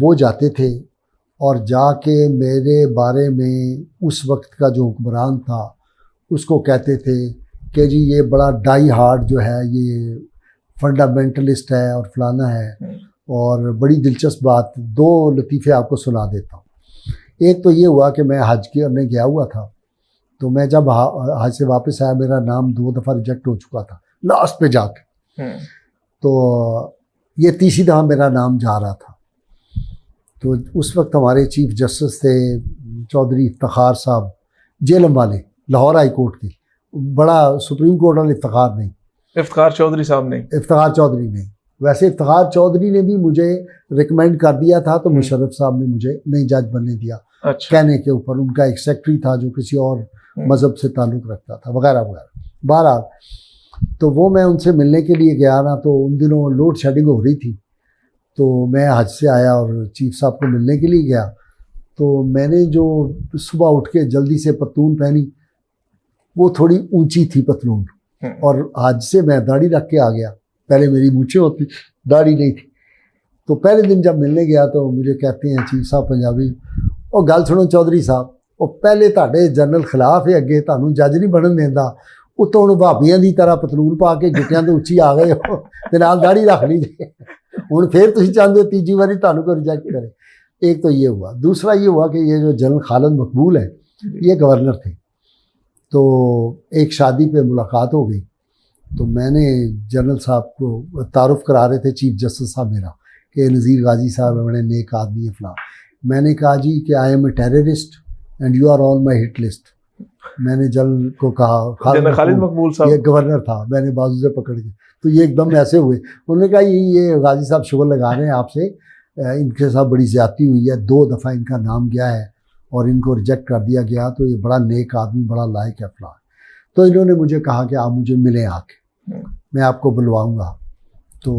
Speaker 1: वो जाते थे और जाके मेरे बारे में उस वक्त का जो हुक्मरान था उसको कहते थे कि जी ये बड़ा डाई हार्ड जो है, ये फंडामेंटलिस्ट है और फलाना है। और बड़ी दिलचस्प बात, 2 लतीफ़े आपको सुना देता हूँ। एक तो ये हुआ कि मैं हज करने गया हुआ था तो मैं जब हज से वापस आया, मेरा नाम 2 दफ़ा रिजेक्ट हो चुका था लास्ट पे जाके, तो ये तीसरी दफ़ा मेरा नाम जा रहा था। तो उस वक्त हमारे चीफ जस्टिस थे चौधरी इफ्तिखार साहब, जेलम वाले, लाहौर हाई कोर्ट के, बड़ा सुप्रीम कोर्ट वाले इफ्तिखार नहीं,
Speaker 2: इफ्तिखार चौधरी साहब नहीं,
Speaker 1: इफ्तिखार चौधरी नहीं। वैसे इफ्तिखार चौधरी ने भी मुझे रिकमेंड कर दिया था, तो मुशर्रफ साहब ने मुझे नहीं जज बनने दिया।
Speaker 2: अच्छा।
Speaker 1: कहने के ऊपर उनका एक सेक्रेटरी था जो किसी और मज़हब से ताल्लुक़ रखता था, वगैरह वगैरह। बहरहाल, तो वो मैं उनसे मिलने के लिए गया ना, तो उन दिनों लोड शेडिंग हो रही थी, तो मैं हज से आया और चीफ साहब को मिलने के लिए गया। तो मैंने जो सुबह उठ के जल्दी से पतलून पहनी, वो थोड़ी ऊंची थी पतलून, और हज से मैं दाढ़ी रख के आ गया। पहले मेरी मूछें होती, दाढ़ी नहीं थी। तो पहले दिन जब मिलने गया तो मुझे कहते हैं चीफ साहब पंजाबी, और गल सुनो चौधरी साहब, ਉਹ ਪਹਿਲੇ ਤੁਹਾਡੇ ਜਨਰਲ ਖਿਲਾਫ ਹੈ, ਅੱਗੇ ਤੁਹਾਨੂੰ ਜੱਜ ਨਹੀਂ ਬਣਨ ਦਿੰਦਾ, ਉੱਤੋਂ ਹੁਣ ਭਾਬੀਆਂ ਦੀ ਤਰ੍ਹਾਂ ਪਤਲੂਨ ਪਾ ਕੇ ਗਿੱਟਿਆਂ ਦੇ ਉੱਚੀ ਆ ਗਏ ਹੋ ਤੇ ਨਾਲ ਦਾੜੀ ਰੱਖ ਲਈ ਜੇ, ਹੁਣ फिर ਤੁਸੀਂ ਚਾਹੁੰਦੇ ਹੋ तीसरी बारी ਤੁਹਾਨੂੰ को रिजेक्ट करे। एक तो ये हुआ। दूसरा ये हुआ कि ये जो जनरल खालिद मकबूल है, ये गवर्नर थे, तो एक शादी पे मुलाकात हो गई, तो मैंने जनरल साहब को तारुफ करा रहे थे चीफ जस्टिस साहब मेरा कि नज़ीर गाजी साहब बड़े नेक आदमी है फलां। मैंने कहा जी कि I am a terrorist and you are on my hit list. मैंने जनरल को कहा,
Speaker 2: खालिद मकबूल साहब,
Speaker 1: ये गवर्नर था, मैंने बाजू से पकड़ के, तो ये एकदम ऐसे हुए। उन्होंने कहा ये गाजी साहब शुगर लगा रहे हैं आपसे, इनके साथ बड़ी ज़्यादती हुई है, 2 दफ़ा इनका नाम गया है और इनको रिजेक्ट कर दिया गया, तो ये बड़ा नेक आदमी, बड़ा लायक है फलां। तो इन्होंने मुझे कहा कि आप मुझे मिलें आके, मैं आपको बुलवाऊँगा। तो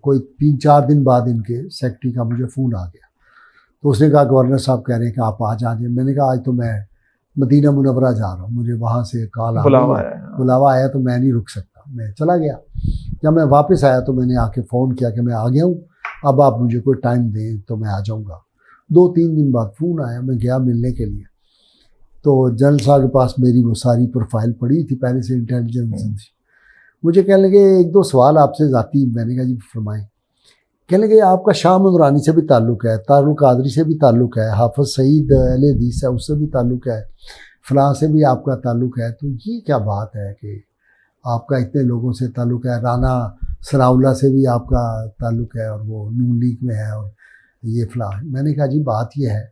Speaker 1: कोई 3-4 दिन बाद इनके सेक्रेटरी का मुझे फ़ोन आ गया, तो उसने कहा गवर्नर साहब कह रहे हैं कि आप आ जाइए। मैंने कहा आज तो मैं मदीना मुनव्वरा जा रहा हूँ, मुझे वहाँ से कॉल आ बुलावा आया, तो मैं नहीं रुक सकता, मैं चला गया। जब मैं वापस आया तो मैंने आके फ़ोन किया कि मैं आ गया हूँ, अब आप मुझे कोई टाइम दें तो मैं आ जाऊँगा। 2-3 दिन बाद फ़ोन आया, मैं गया मिलने के लिए, तो जनरल साहब के पास मेरी वो सारी प्रोफाइल पड़ी थी, पहले से इंटेलिजेंस थी। मुझे कहने लगे 1-2 सवाल आपसे ज़ाती। मैंने कहा जी फरमाएं। कहने लगे आपका शाह मंदुरानी से भी ताल्लुक़ है, तारुल कादरी से भी ताल्लुक़ है, हाफ़िज़ सईद अहले हदीस है उससे भी ताल्लुक़ है, फ़लाँ से भी आपका ताल्लुक़ है। तो ये क्या बात है कि आपका इतने लोगों से ताल्लुक़ है, राना सनाउल्लाह से भी आपका ताल्लुक़ है, और वो नून लीग में है, और ये फ़लाँ। मैंने कहा जी बात ये है,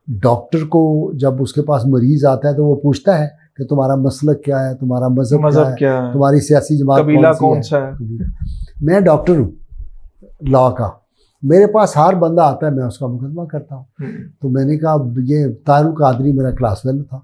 Speaker 1: डॉक्टर को जब उसके पास मरीज़ आता है तो वो पूछता है कि तुम्हारा मसलक क्या है, तुम्हारा मज़हब क्या है, तुम्हारी सियासी जमात
Speaker 2: कबीला कौन सा है।
Speaker 1: मैं डॉक्टर हूँ लॉ का, मेरे पास हर बंदा आता है, मैं उसका मुकदमा करता हूँ। तो मैंने कहा ये तारुल कादरी मेरा क्लासमेट था,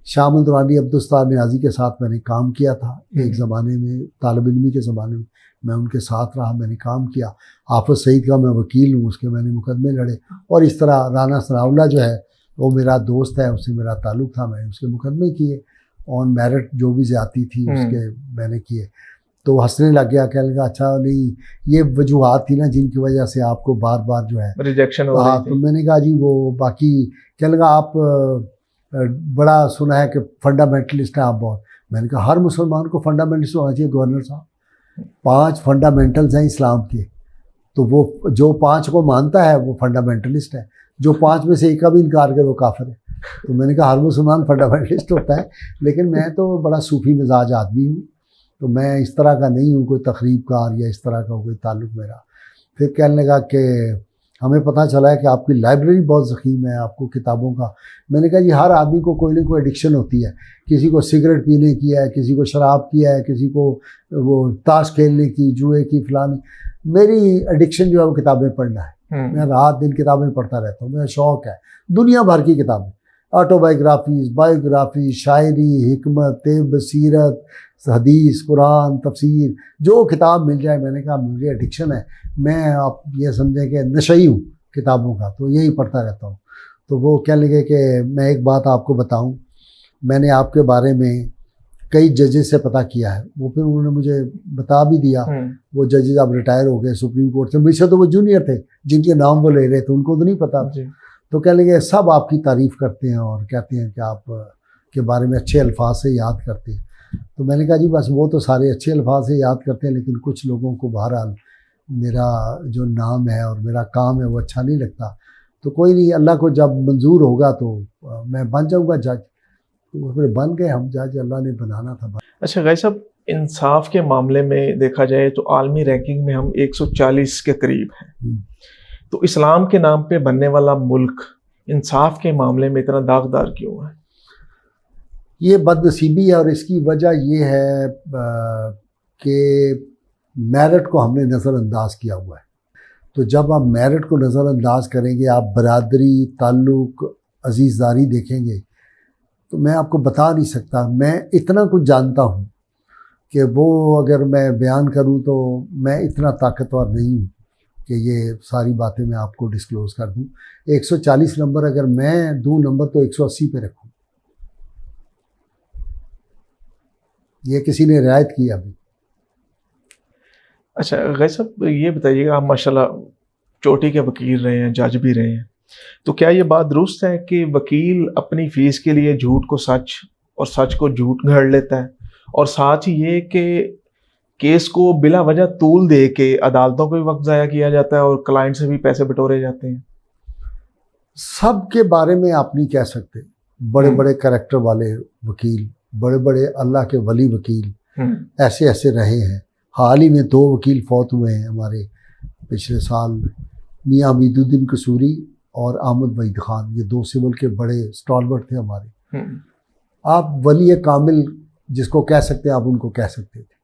Speaker 1: शाह मंदुरानी अब्दुस्तार नियाज़ी के साथ मैंने काम किया था एक ज़माने में, तालिब इल्मी के ज़माने में मैं उनके साथ रहा, मैंने काम किया। हाफ़िज़ सईद का मैं वकील हूँ, उसके मैंने मुकदमे लड़े, और इस तरह राना सनाउल्लाह जो है वो मेरा दोस्त है, उससे मेरा ताल्लुक़ था, मैंने उसके मुकदमे किए, ऑन मेरिट जो भी ज़्यादती थी उसके मैंने किए। तो हंसने लग गया, कहने लगा अच्छा नहीं ये वजूहात थी ना जिनकी वजह से आपको बार बार जो है
Speaker 2: रिजेक्शन हो रही थी।
Speaker 1: तो मैंने कहा जी वो बाकी कहने लगा आप बड़ा सुना है कि फंडामेंटलिस्ट हैं आप बहुत। मैंने कहा हर मुसलमान को फंडामेंटलिस्ट होना चाहिए गवर्नर साहब, 5 फंडामेंटल्स हैं इस्लाम के, तो वो जो 5 को मानता है वो फंडामेंटलिस्ट है, जो 5 में से एक का भी इनकार करे वो काफिर है। तो मैंने कहा हर मुसलमान फंडामेंटलिस्ट होता है, लेकिन मैं तो बड़ा सूफी मिजाज आदमी हूँ, तो मैं इस तरह का नहीं हूँ कोई तकरीबकार या इस तरह का कोई ताल्लुक़ मेरा। फिर कहने लगा कि हमें पता चला है कि आपकी लाइब्रेरी बहुत ज़ख़ीम है आपको किताबों का। मैंने कहा जी हर आदमी को कोई ना कोई एडिक्शन होती है, किसी को सिगरेट पीने की है, किसी को शराब की है, किसी को वो ताश खेलने की, जुए की, फलानी। मेरी एडिक्शन जो है वो किताबें पढ़ना है, मैं रात दिन किताबें पढ़ता रहता हूँ, मेरा शौक़ है। दुनिया भर की किताबें, ऑटोबायोग्राफीज़, बायोग्राफी, शायरी, हिकमत, तिब, सीरत, हदीस, कुरान, तफसीर, जो किताब मिल जाए। मैंने कहा मुझे एडिक्शन है, मैं आप ये समझें कि नशई हूँ किताबों का, तो यही पढ़ता रहता हूँ। तो वो कहने लगे कि मैं एक बात आपको बताऊँ, मैंने आपके बारे में कई जजेस से पता किया है। वो फिर उन्होंने मुझे बता भी दिया, वो जजेस अब रिटायर हो गए सुप्रीम कोर्ट से, मुझसे तो वो जूनियर थे जिनके नाम वो ले रहे थे, उनको तो नहीं पता। तो कहने लगे सब आपकी तारीफ़ करते हैं और कहते हैं कि आप के बारे में अच्छे अल्फाज से याद करते हैं। तो मैंने कहा जी बस वो तो सारे अच्छे अल्फाज से याद करते हैं, लेकिन कुछ लोगों को बहरहाल मेरा जो नाम है और मेरा काम है वो अच्छा नहीं लगता। तो कोई नहीं, अल्लाह को जब मंजूर होगा तो मैं बन जाऊंगा जज। तो फिर बन गए हम, जज अल्लाह ने बनाना था।
Speaker 2: अच्छा गाय साहब, इंसाफ के मामले में देखा जाए तो आलमी रैंकिंग में हम 140 के करीब हैं। तो इस्लाम के नाम पे बनने वाला मुल्क इंसाफ के मामले में इतना दागदार क्यों है?
Speaker 1: ये बदनसीबी है, और इसकी वजह ये है कि मेरिट को हमने नज़रअंदाज किया हुआ है। तो जब आप मेरिट को नज़रअंदाज करेंगे, आप बरादरी, ताल्लुक़, अजीज़दारी देखेंगे, तो मैं आपको बता नहीं सकता। मैं इतना कुछ जानता हूँ कि वो अगर मैं बयान करूँ तो मैं इतना ताकतवर नहीं हूँ कि ये सारी बातें मैं आपको डिस्क्लोज़ कर दूँ। 140 नंबर अगर मैं दूँ नंबर, तो 180 पे रखूँ। ये किसी ने रियायत की अभी।
Speaker 2: अच्छा गाय साहब, ये बताइएगा, आप माशाल्लाह चोटी के वकील रहे हैं, जज भी रहे हैं, तो क्या ये बात दुरुस्त है कि वकील अपनी फीस के लिए झूठ को सच और सच को झूठ घड़ लेता है, और साथ ही ये कि केस को बिला वजह तूल दे के अदालतों को भी वक्त ज़ाया किया जाता है और क्लाइंट से भी पैसे बटोरे जाते हैं?
Speaker 1: सब के बारे में आप नहीं कह सकते। बड़े बड़े कैरेक्टर वाले वकील, बड़े बड़े अल्लाह के वली वकील ऐसे ऐसे रहे हैं। हाल ही में 2 वकील फौत हुए हैं हमारे पिछले साल, मियाँ हमीदुद्दीन कसूरी और अहमद वहीद खान। ये 2 सिविल के बड़े स्टॉलवर्ट थे हमारे। आप वली कामिल जिसको कह सकते हैं, आप उनको कह सकते थे।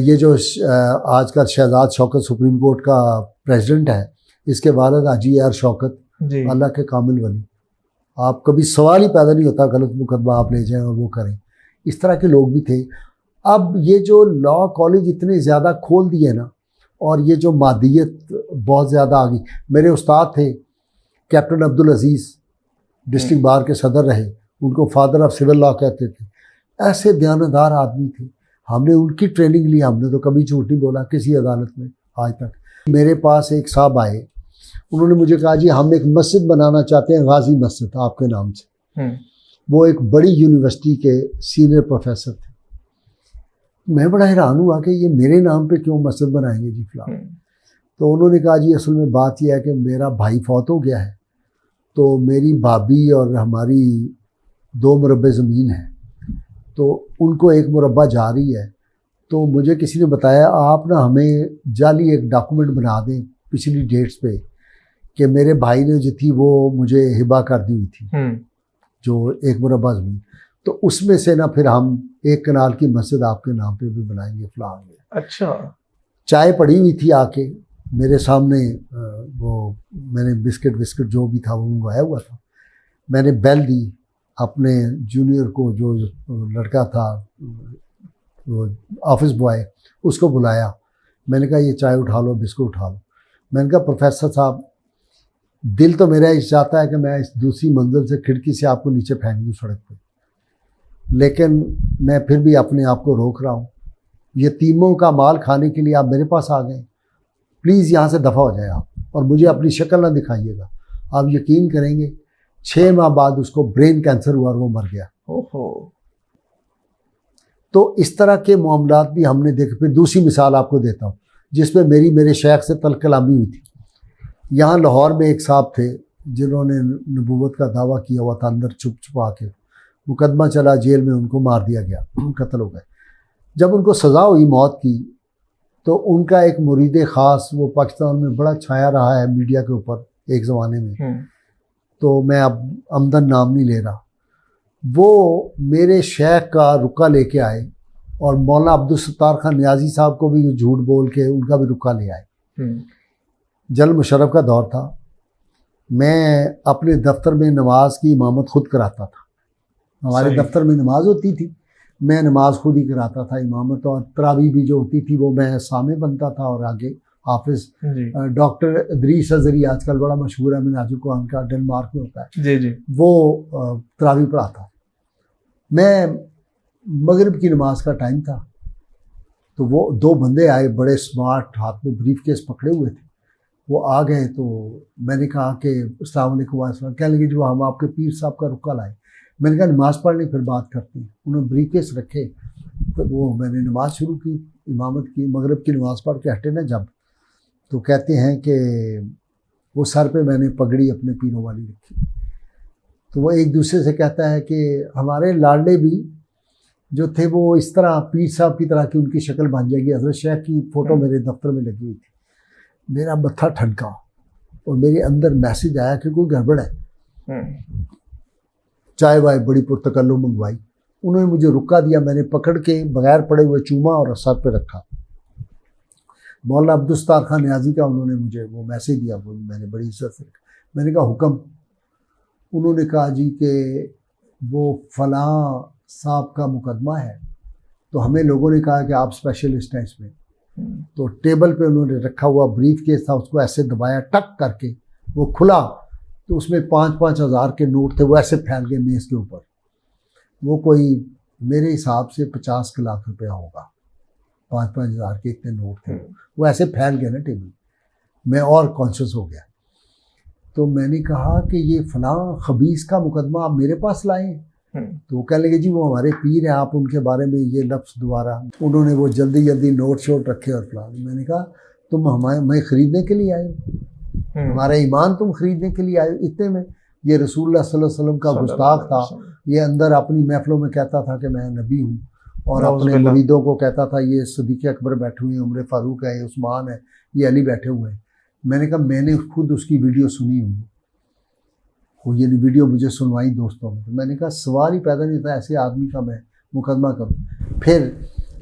Speaker 1: ये जो आजकल शहजाद शौकत सुप्रीम कोर्ट का प्रेसिडेंट है, इसके वालिद हाजी यार शौकत अल्लाह के कामिल वली। आप कभी सवाल ही पैदा नहीं होता गलत मुकदमा आप ले जाएं और वो करें। इस तरह के लोग भी थे। अब ये जो लॉ कॉलेज इतने ज़्यादा खोल दिए ना, और ये जो मादियत बहुत ज़्यादा आ गई। मेरे उस्ताद थे कैप्टन अब्दुल अजीज़, डिस्ट्रिक्ट बार के सदर रहे, उनको फादर ऑफ सिविल लॉ कहते थे। ऐसे दयानतदार आदमी थे, हमने उनकी ट्रेनिंग ली। हमने तो कभी झूठ नहीं बोला किसी अदालत में आज तक। मेरे पास एक साहब आए, उन्होंने मुझे कहा जी हम एक मस्जिद बनाना चाहते हैं, गाजी मस्जिद आपके नाम से। वो एक बड़ी यूनिवर्सिटी के सीनियर प्रोफेसर थे। मैं बड़ा हैरान हुआ कि ये मेरे नाम पे क्यों मस्जिद बनाएंगे जी फिलहाल। तो उन्होंने कहा जी असल में बात यह है कि मेरा भाई फौत हो गया है, तो मेरी भाभी और हमारी 2 मुरब्बे ज़मीन है, तो उनको 1 मुरब्बा जा रही है। तो मुझे किसी ने बताया आप ना हमें जाली एक डॉक्यूमेंट बना दें पिछली डेट्स पे कि मेरे भाई ने जो थी वो मुझे हिबा कर दी हुई थी, जो 1 मुरब्बा ज़मीन, तो उसमें से ना फिर हम 1 कनाल की मस्जिद आपके नाम पे भी बनाएंगे फलां।
Speaker 2: अच्छा।
Speaker 1: चाय पड़ी हुई थी आके मेरे सामने, वो मैंने बिस्किट जो भी था वो मंगवाया हुआ था। मैंने बेल दी, अपने जूनियर को जो लड़का था वो ऑफिस बॉय, उसको बुलाया। मैंने कहा ये चाय उठा लो, बिस्कुट उठा लो। मैंने कहा प्रोफेसर साहब, दिल तो मेरा इस चाहता है कि मैं इस दूसरी मंजिल से खिड़की से आपको नीचे फेंक दूँ सड़क पे, लेकिन मैं फिर भी अपने आप को रोक रहा हूँ। यतीमों का माल खाने के लिए आप मेरे पास आ गए, प्लीज़ यहाँ से दफ़ा हो जाए आप, और मुझे अपनी शक्ल ना दिखाइएगा। आप यकीन करेंगे 6 माह बाद उसको ब्रेन कैंसर हुआ और वो मर गया।
Speaker 2: ओहो।
Speaker 1: तो इस तरह के मामलात भी हमने देखे। फिर दूसरी मिसाल आपको देता हूँ जिसमें मेरे शेख से तल्ख कलामी हुई थी। यहाँ लाहौर में एक साहब थे जिन्होंने नबूवत का दावा किया हुआ था, अंदर छुप छुपा के। मुकदमा चला, जेल में उनको मार दिया गया, कत्ल हो गए। जब उनको सज़ा हुई मौत की, तो उनका एक मुरीद ख़ास, वो पाकिस्तान में बड़ा छाया रहा है मीडिया के ऊपर एक ज़माने में, तो मैं अब आमदन नाम नहीं ले रहा, वो मेरे शेख का रुका लेके आए और मौलाना अब्दुल सत्तार खान नियाजी साहब को भी झूठ बोल के उनका भी रुका ले आए। जल मुशर्रफ का दौर था। मैं अपने दफ्तर में नमाज की इमामत खुद कराता था। हमारे दफ्तर में नमाज होती थी, मैं नमाज खुद ही कराता था इमामत, और तरावी भी जो होती थी वो मैं सामने बनता था और आगे हाफिज डॉक्टर इदरीस अजहरी आजकल बड़ा मशहूर है, मिनाजुल कुरान का, डेनमार्क में होता है जी, वो तरावी पढ़ाता। मैं मगरिब की नमाज का टाइम था, तो वो 2 बंदे आए, बड़े स्मार्ट, हाथ में ब्रीफ केस पकड़े हुए थे। वो आ गए तो मैंने कहा कि अस्सलाम वालेकुम। कहने लगे जो हम आपके पीर साहब का रुका लाए। मैंने कहा नमाज़ पढ़ लें फिर बात करते हैं। उन्होंने ब्रीफ केस रखे, तो वो मैंने नमाज़ शुरू की, इमामत की। मगरिब की नमाज़ पढ़ के हटे ना जब, तो कहते हैं कि वो सर पे मैंने पगड़ी अपने पीरों वाली रखी। तो वो एक दूसरे से कहता है कि हमारे लाडले भी जो थे वो इस तरह पीर साहब की तरह की उनकी शक्ल बन जाएगी। हजरत शेख की फ़ोटो मेरे दफ्तर में लगी हुई थी। मेरा मत्था ठनका और मेरे अंदर मैसेज आया कि कोई गड़बड़ है। चाय वाय बड़ी पुरतकल्लुम मंगवाई, उन्होंने मुझे रुका दिया, मैंने पकड़ के बगैर पड़े हुए चूमा और सर पे रखा। मौलाना अब्दुस्तार खान न्याजी का उन्होंने मुझे वो मैसेज दिया, वो मैंने बड़ी इज्जत से मैंने कहा हुक्म। उन्होंने कहा जी कि वो फलां साहब का मुकदमा है, तो हमें लोगों ने कहा कि आप स्पेशलिस्ट हैं इसमें। तो टेबल पे उन्होंने रखा हुआ ब्रीफ केस था, उसको ऐसे दबाया टक करके, वो खुला तो उसमें 5-5 हज़ार के नोट थे, वो ऐसे फैल गए मेज़ के ऊपर। वो कोई मेरे हिसाब से 50 लाख रुपया होगा, 5-5 हज़ार के इतने नोट थे, वो ऐसे फैल गए ना टेबल। मैं और कॉन्शियस हो गया। तो मैंने कहा कि ये फलां खबीस का मुकदमा आप मेरे पास लाए हैं? तो वो कह लगे जी वो हमारे पीर हैं, आप उनके बारे में ये लफ्ज़ दोबारा। उन्होंने वो जल्दी जल्दी नोट शोट रखे और फलां। मैंने कहा तुम मैं ख़रीदने के लिए आए हो, हमारा ईमान तुम खरीदने के लिए आए हो? इतने में ये रसूलुल्लाह सल्लल्लाहु अलैहि वसल्लम का गुस्ताख था, ये अंदर अपनी महफिलों में कहता था कि मैं नबी हूँ, और अपने मुरीदों को कहता था ये सिद्दीक़ अकबर बैठे हुए हैं, उमर फ़ारूक है, ये उस्मान है, ये अली बैठे हुए हैं। मैंने कहा मैंने खुद उसकी वीडियो सुनी हुई, वो ये वीडियो मुझे सुनवाई दोस्तों ने। तो मैंने कहा सवाल ही पैदा नहीं था ऐसे आदमी का मैं मुकदमा करूँ। फिर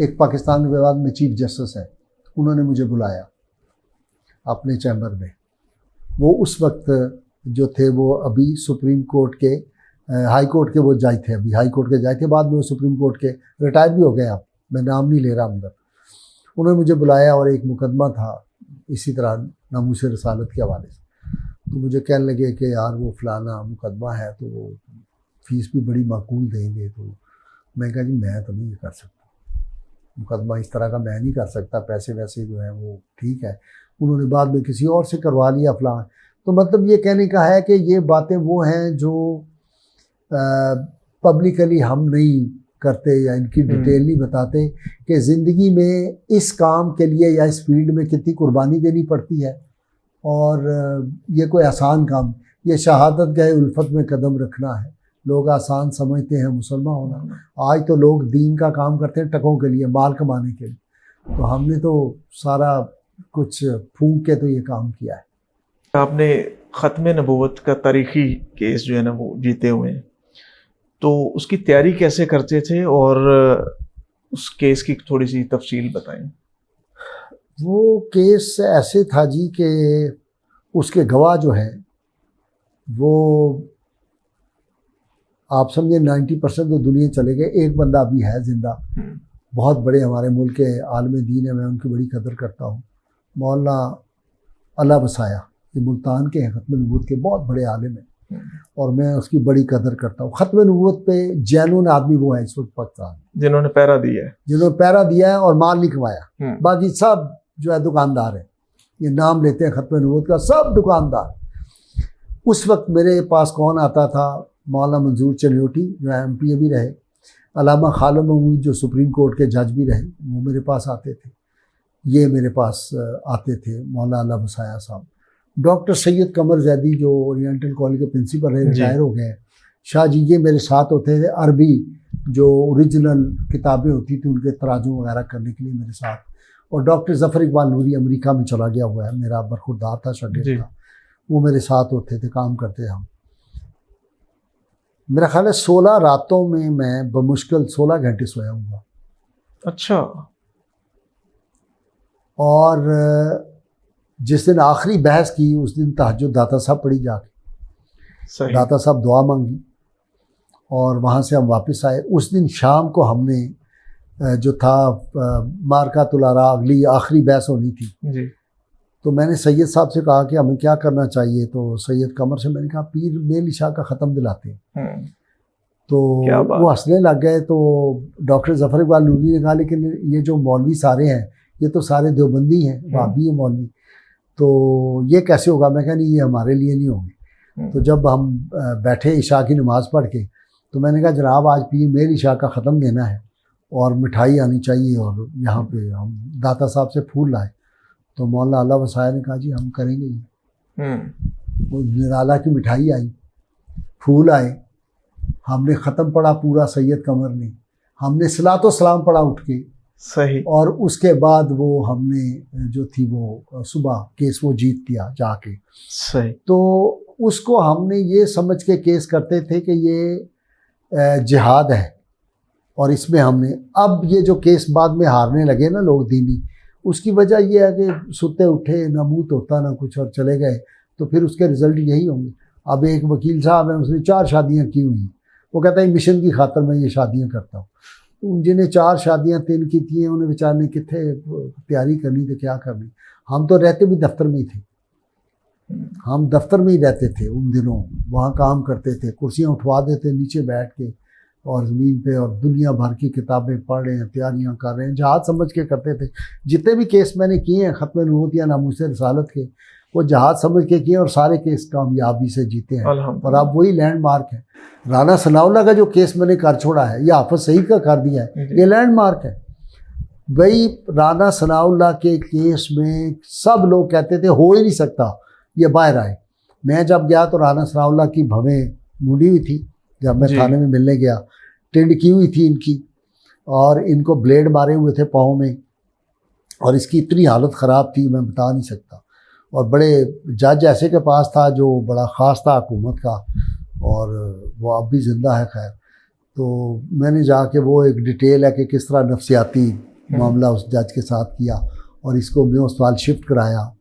Speaker 1: एक पाकिस्तान के बाद में चीफ जस्टिस है, उन्होंने मुझे बुलाया अपने चैम्बर में। वो उस वक्त जो थे वो अभी सुप्रीम कोर्ट के हाई कोर्ट के वो जज थे, अभी हाई कोर्ट के जज थे, बाद में वो सुप्रीम कोर्ट के रिटायर भी हो गए। आप मैं नाम नहीं ले रहा अंदर। उन्होंने मुझे बुलाया और एक मुकदमा था इसी तरह नामूस रसालत के हवाले से। तो मुझे कहने लगे कि यार वो फलाना मुकदमा है, तो वो फ़ीस भी बड़ी माकूल देंगे। तो मैं कहा जी मैं तो नहीं ये कर सकता, मुकदमा इस तरह का मैं नहीं कर सकता, पैसे वैसे जो हैं वो ठीक है। उन्होंने बाद में किसी और से करवा लिया फलां। तो मतलब ये कहने का है कि ये बातें वो हैं जो पब्लिकली हम नहीं करते या इनकी डिटेल नहीं बताते कि ज़िंदगी में इस काम के लिए या इस फील्ड में कितनी कुर्बानी देनी पड़ती है। और ये कोई आसान काम, ये शहादत गए उल्फत में कदम रखना है। लोग आसान समझते हैं मुसलमान होना। आज तो लोग दीन का काम करते हैं टकों के लिए, माल कमाने के लिए। तो हमने तो सारा कुछ फूंक के तो ये काम किया है।
Speaker 2: आपने ख़त्म नबूवत का तारीख़ी केस जो है ना वो जीते हुए हैं, तो उसकी तैयारी कैसे करते थे और उस केस की थोड़ी सी तफसील बताएं।
Speaker 1: वो केस ऐसे था जी कि उसके गवाह जो है वो आप समझे 90% तो दुनिया चले गए, एक बंदा अभी है जिंदा, बहुत बड़े हमारे मुल्क के आलम दीन है, मैं उनकी बड़ी कदर करता हूँ। मौलाना अला वसाया, ये मुल्तान के हैं, ख़त्म नबूवत के बहुत बड़े आलिम हैं और मैं उसकी बड़ी कदर करता हूँ। ख़त्म नबूवत पे जैनून आदमी वो है इस वक्त पाकिस्तान,
Speaker 2: जिन्होंने पैरा दिया है,
Speaker 1: जिन्होंने पैरा दिया है और माल नहीं कमाया। बाकी सब जो है दुकानदार है, ये नाम लेते हैं ख़त्म नबूवत का, सब दुकानदार। उस वक्त मेरे पास कौन आता था, मौलाना मंजूर चलियोटी जो MP भी रहे, अलामा खालिद महमूद जो सुप्रीम कोर्ट के जज भी रहे, वो मेरे पास आते थे। ये मेरे पास आते थे मौलाना अला वसाया साहब, डॉक्टर सैयद कमर जैदी जो ओरिएंटल कॉलेज के प्रिंसिपल है, रिटायर हो गए। शाह जी ये मेरे साथ होते थे, अरबी जो ओरिजिनल किताबें होती थी उनके तराजुम वगैरह करने के लिए मेरे साथ। और डॉक्टर ज़फ़र इकबाल नूरी अमेरिका में चला गया हुआ है, मेरा बरखुरदार था शागिर्द का, वो मेरे साथ होते थे, काम करते हम। मेरा ख्याल है 16 रातों में मैं बमुश्किल 16 घंटे सोया हूँगा।
Speaker 2: अच्छा।
Speaker 1: और जिस दिन आखिरी बहस की उस दिन तहज्जुद दाता साहब पढ़ी जाके, दाता साहब दुआ मांगी और वहाँ से हम वापस आए। उस दिन शाम को हमने जो था मारकातुल आरा, अगली आखिरी बहस होनी थी
Speaker 2: जी। तो
Speaker 1: मैंने सैयद साहब से कहा कि हमें क्या करना चाहिए, तो सैयद कमर से मैंने कहा पीर मेल इशा का ख़त्म दिलाते हैं। तो वो हंसने लग गए। तो डॉक्टर ज़फ़र इकबाल नूरी ने कहा लेकिन ये जो मौलवी सारे हैं ये तो सारे देवबंदी हैं, वाबी है मौलवी, तो ये कैसे होगा। मैं कहा नहीं ये हमारे लिए नहीं होंगे। तो जब हम बैठे इशा की नमाज़ पढ़ के, तो मैंने कहा जनाब आज पीर मेल इशा का ख़त्म देना है और मिठाई आनी चाहिए, और यहाँ पे हम दाता साहब से फूल लाए। तो मौलाना अला वसाया ने कहा जी हम करेंगे ही। वो निराला की मिठाई आई, फूल आए, हमने ख़त्म पढ़ा पूरा सैयद कमर ने, हमने सलातो सलाम पढ़ा उठ के,
Speaker 2: सही।
Speaker 1: और उसके बाद वो हमने जो थी वो सुबह केस वो जीत लिया जाके।
Speaker 2: सही।
Speaker 1: तो उसको हमने ये समझ के केस करते थे कि ये जिहाद है, और इसमें हमने अब ये जो केस बाद में हारने लगे ना लोग दीनी, उसकी वजह ये है कि सुते उठे ना मुँह होता ना कुछ और चले गए, तो फिर उसके रिज़ल्ट यही होंगे। अब एक वकील साहब है, उसने 4 शादियाँ की हुई, वो कहता है मिशन की खातर मैं ये शादियाँ करता हूँ। जिन्हें 4 शादियाँ 3 की थी, उन्हें बेचारे ने कितने तैयारी करनी थी, क्या करनी। हम तो रहते भी दफ्तर में ही थे, हम दफ्तर में ही रहते थे उन दिनों, वहाँ काम करते थे, कुर्सियाँ उठवा देते नीचे बैठ के और ज़मीन पे, और दुनिया भर की किताबें पढ़ रहे हैं, तैयारियाँ कर रहे हैं, जहाज़ समझ के करते थे। जितने भी केस मैंने किए हैं ख़त्म नबूवत या नामूस रिसालत के, वो जहाज़ समझ के किए और सारे केस कामयाबी से जीते हैं। और अब वही लैंडमार्क है। राना सनाउल्लाह का जो केस मैंने कर छोड़ा है, या हाफिज सईद का कर दिया है, ये लैंडमार्क है। वही राना सनाउल्लाह के केस में सब लोग कहते थे हो ही नहीं सकता ये बाहर आए। मैं जब गया तो राना सनाउल्लाह की भवें मुड़ी हुई थी, जब मैं थाने में मिलने गया, टेंड की हुई थी इनकी, और इनको ब्लेड मारे हुए थे पाँव में, और इसकी इतनी हालत ख़राब थी मैं बता नहीं सकता। और बड़े जज ऐसे के पास था जो बड़ा ख़ास था हुकूमत का, और वो अब भी ज़िंदा है खैर। तो मैंने जाके वो एक डिटेल है कि किस तरह नफसियाती मामला उस जज के साथ किया, और इसको मैं अस्पताल शिफ्ट कराया,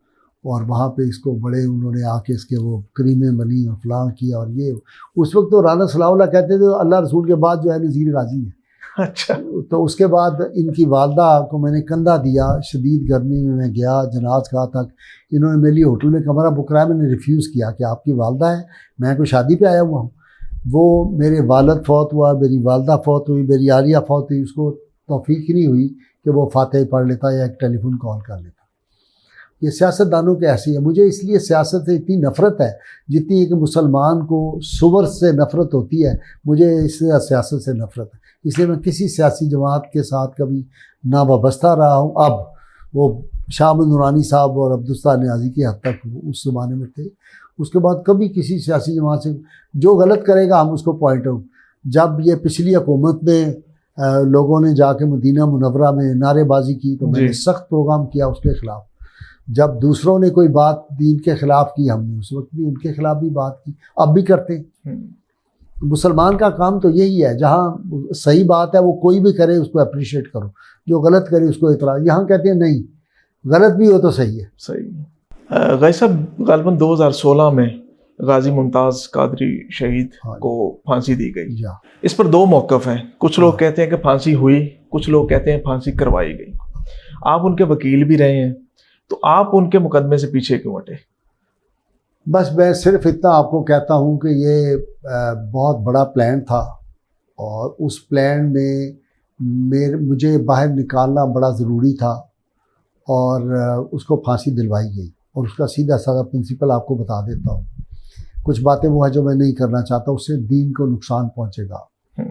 Speaker 1: और वहाँ पे इसको बड़े उन्होंने आके इसके वो क्रीमें बनी और फलां किया। और ये उस वक्त तो राना सलाउल्लाह कहते थे अल्लाह रसूल के बाद जो है नज़ीर गाजी है।
Speaker 2: अच्छा।
Speaker 1: तो उसके बाद इनकी वालदा को मैंने कंधा दिया, शदीद गर्मी में मैं गया जनाज गाह तक, इन्होंने मेरे लिए होटल में कमरा बुक कराया, मैंने रिफ्यूज़ किया कि आपकी वालदा है, मैं कोई शादी पे आया हुआ हूँ। वो मेरे वालद फौत हुआ, मेरी वालदा फौत हुई, मेरी आलिया फौत हुई, उसको तौफीक ही नहीं हुई कि वो फातिहा पढ़ लेता या एक टेलीफोन कॉल कर लेता। ये सियासतदानों के ऐसी है। मुझे इसलिए सियासत से इतनी नफ़रत है जितनी एक मुसलमान को सुवर से नफ़रत होती है, मुझे इससे सियासत से नफ़रत है। इसलिए मैं किसी सियासी जमात के साथ कभी ना वाबस्ता रहा हूँ। अब वो शाह नूरानी साहब और अब्दुस्तार न्याजी की हद तक उस ज़माने में थे, उसके बाद कभी किसी सियासी जमात से जो गलत करेगा हम उसको पॉइंट आउट। जब ये पिछली हुकूमत में लोगों ने जाके मदीना मुनव्वरा में नारेबाजी की तो मैंने सख्त प्रोग्राम किया उसके ख़िलाफ़। जब दूसरों ने कोई बात दीन के ख़िलाफ़ की, हमने उस वक्त भी उनके ख़िलाफ़ भी बात की, अब भी करते हैं। मुसलमान का काम तो यही है, जहाँ सही बात है वो कोई भी करे उसको अप्रिशिएट करो, जो गलत करे उसको इतराज़। यहाँ कहते हैं नहीं, गलत भी हो तो सही है।
Speaker 2: सही। गाजी साहब, गालिबन 2016 में गाजी मुमताज़ कादरी शहीद को फांसी दी गई। इस पर 2 मौक़िफ़ हैं। कुछ लोग कहते हैं कि फांसी हुई, कुछ लोग कहते हैं फांसी करवाई गई। आप उनके वकील भी रहे हैं, तो आप उनके मुकदमे से पीछे क्यों हटे?
Speaker 1: बस मैं सिर्फ इतना आपको कहता हूँ कि ये बहुत बड़ा प्लान था, और उस प्लान में मुझे बाहर निकालना बड़ा ज़रूरी था, और उसको फांसी दिलवाई गई। और उसका सीधा साधा प्रिंसिपल आपको बता देता हूँ। कुछ बातें वो है जो मैं नहीं करना चाहता, उससे दीन को नुकसान पहुँचेगा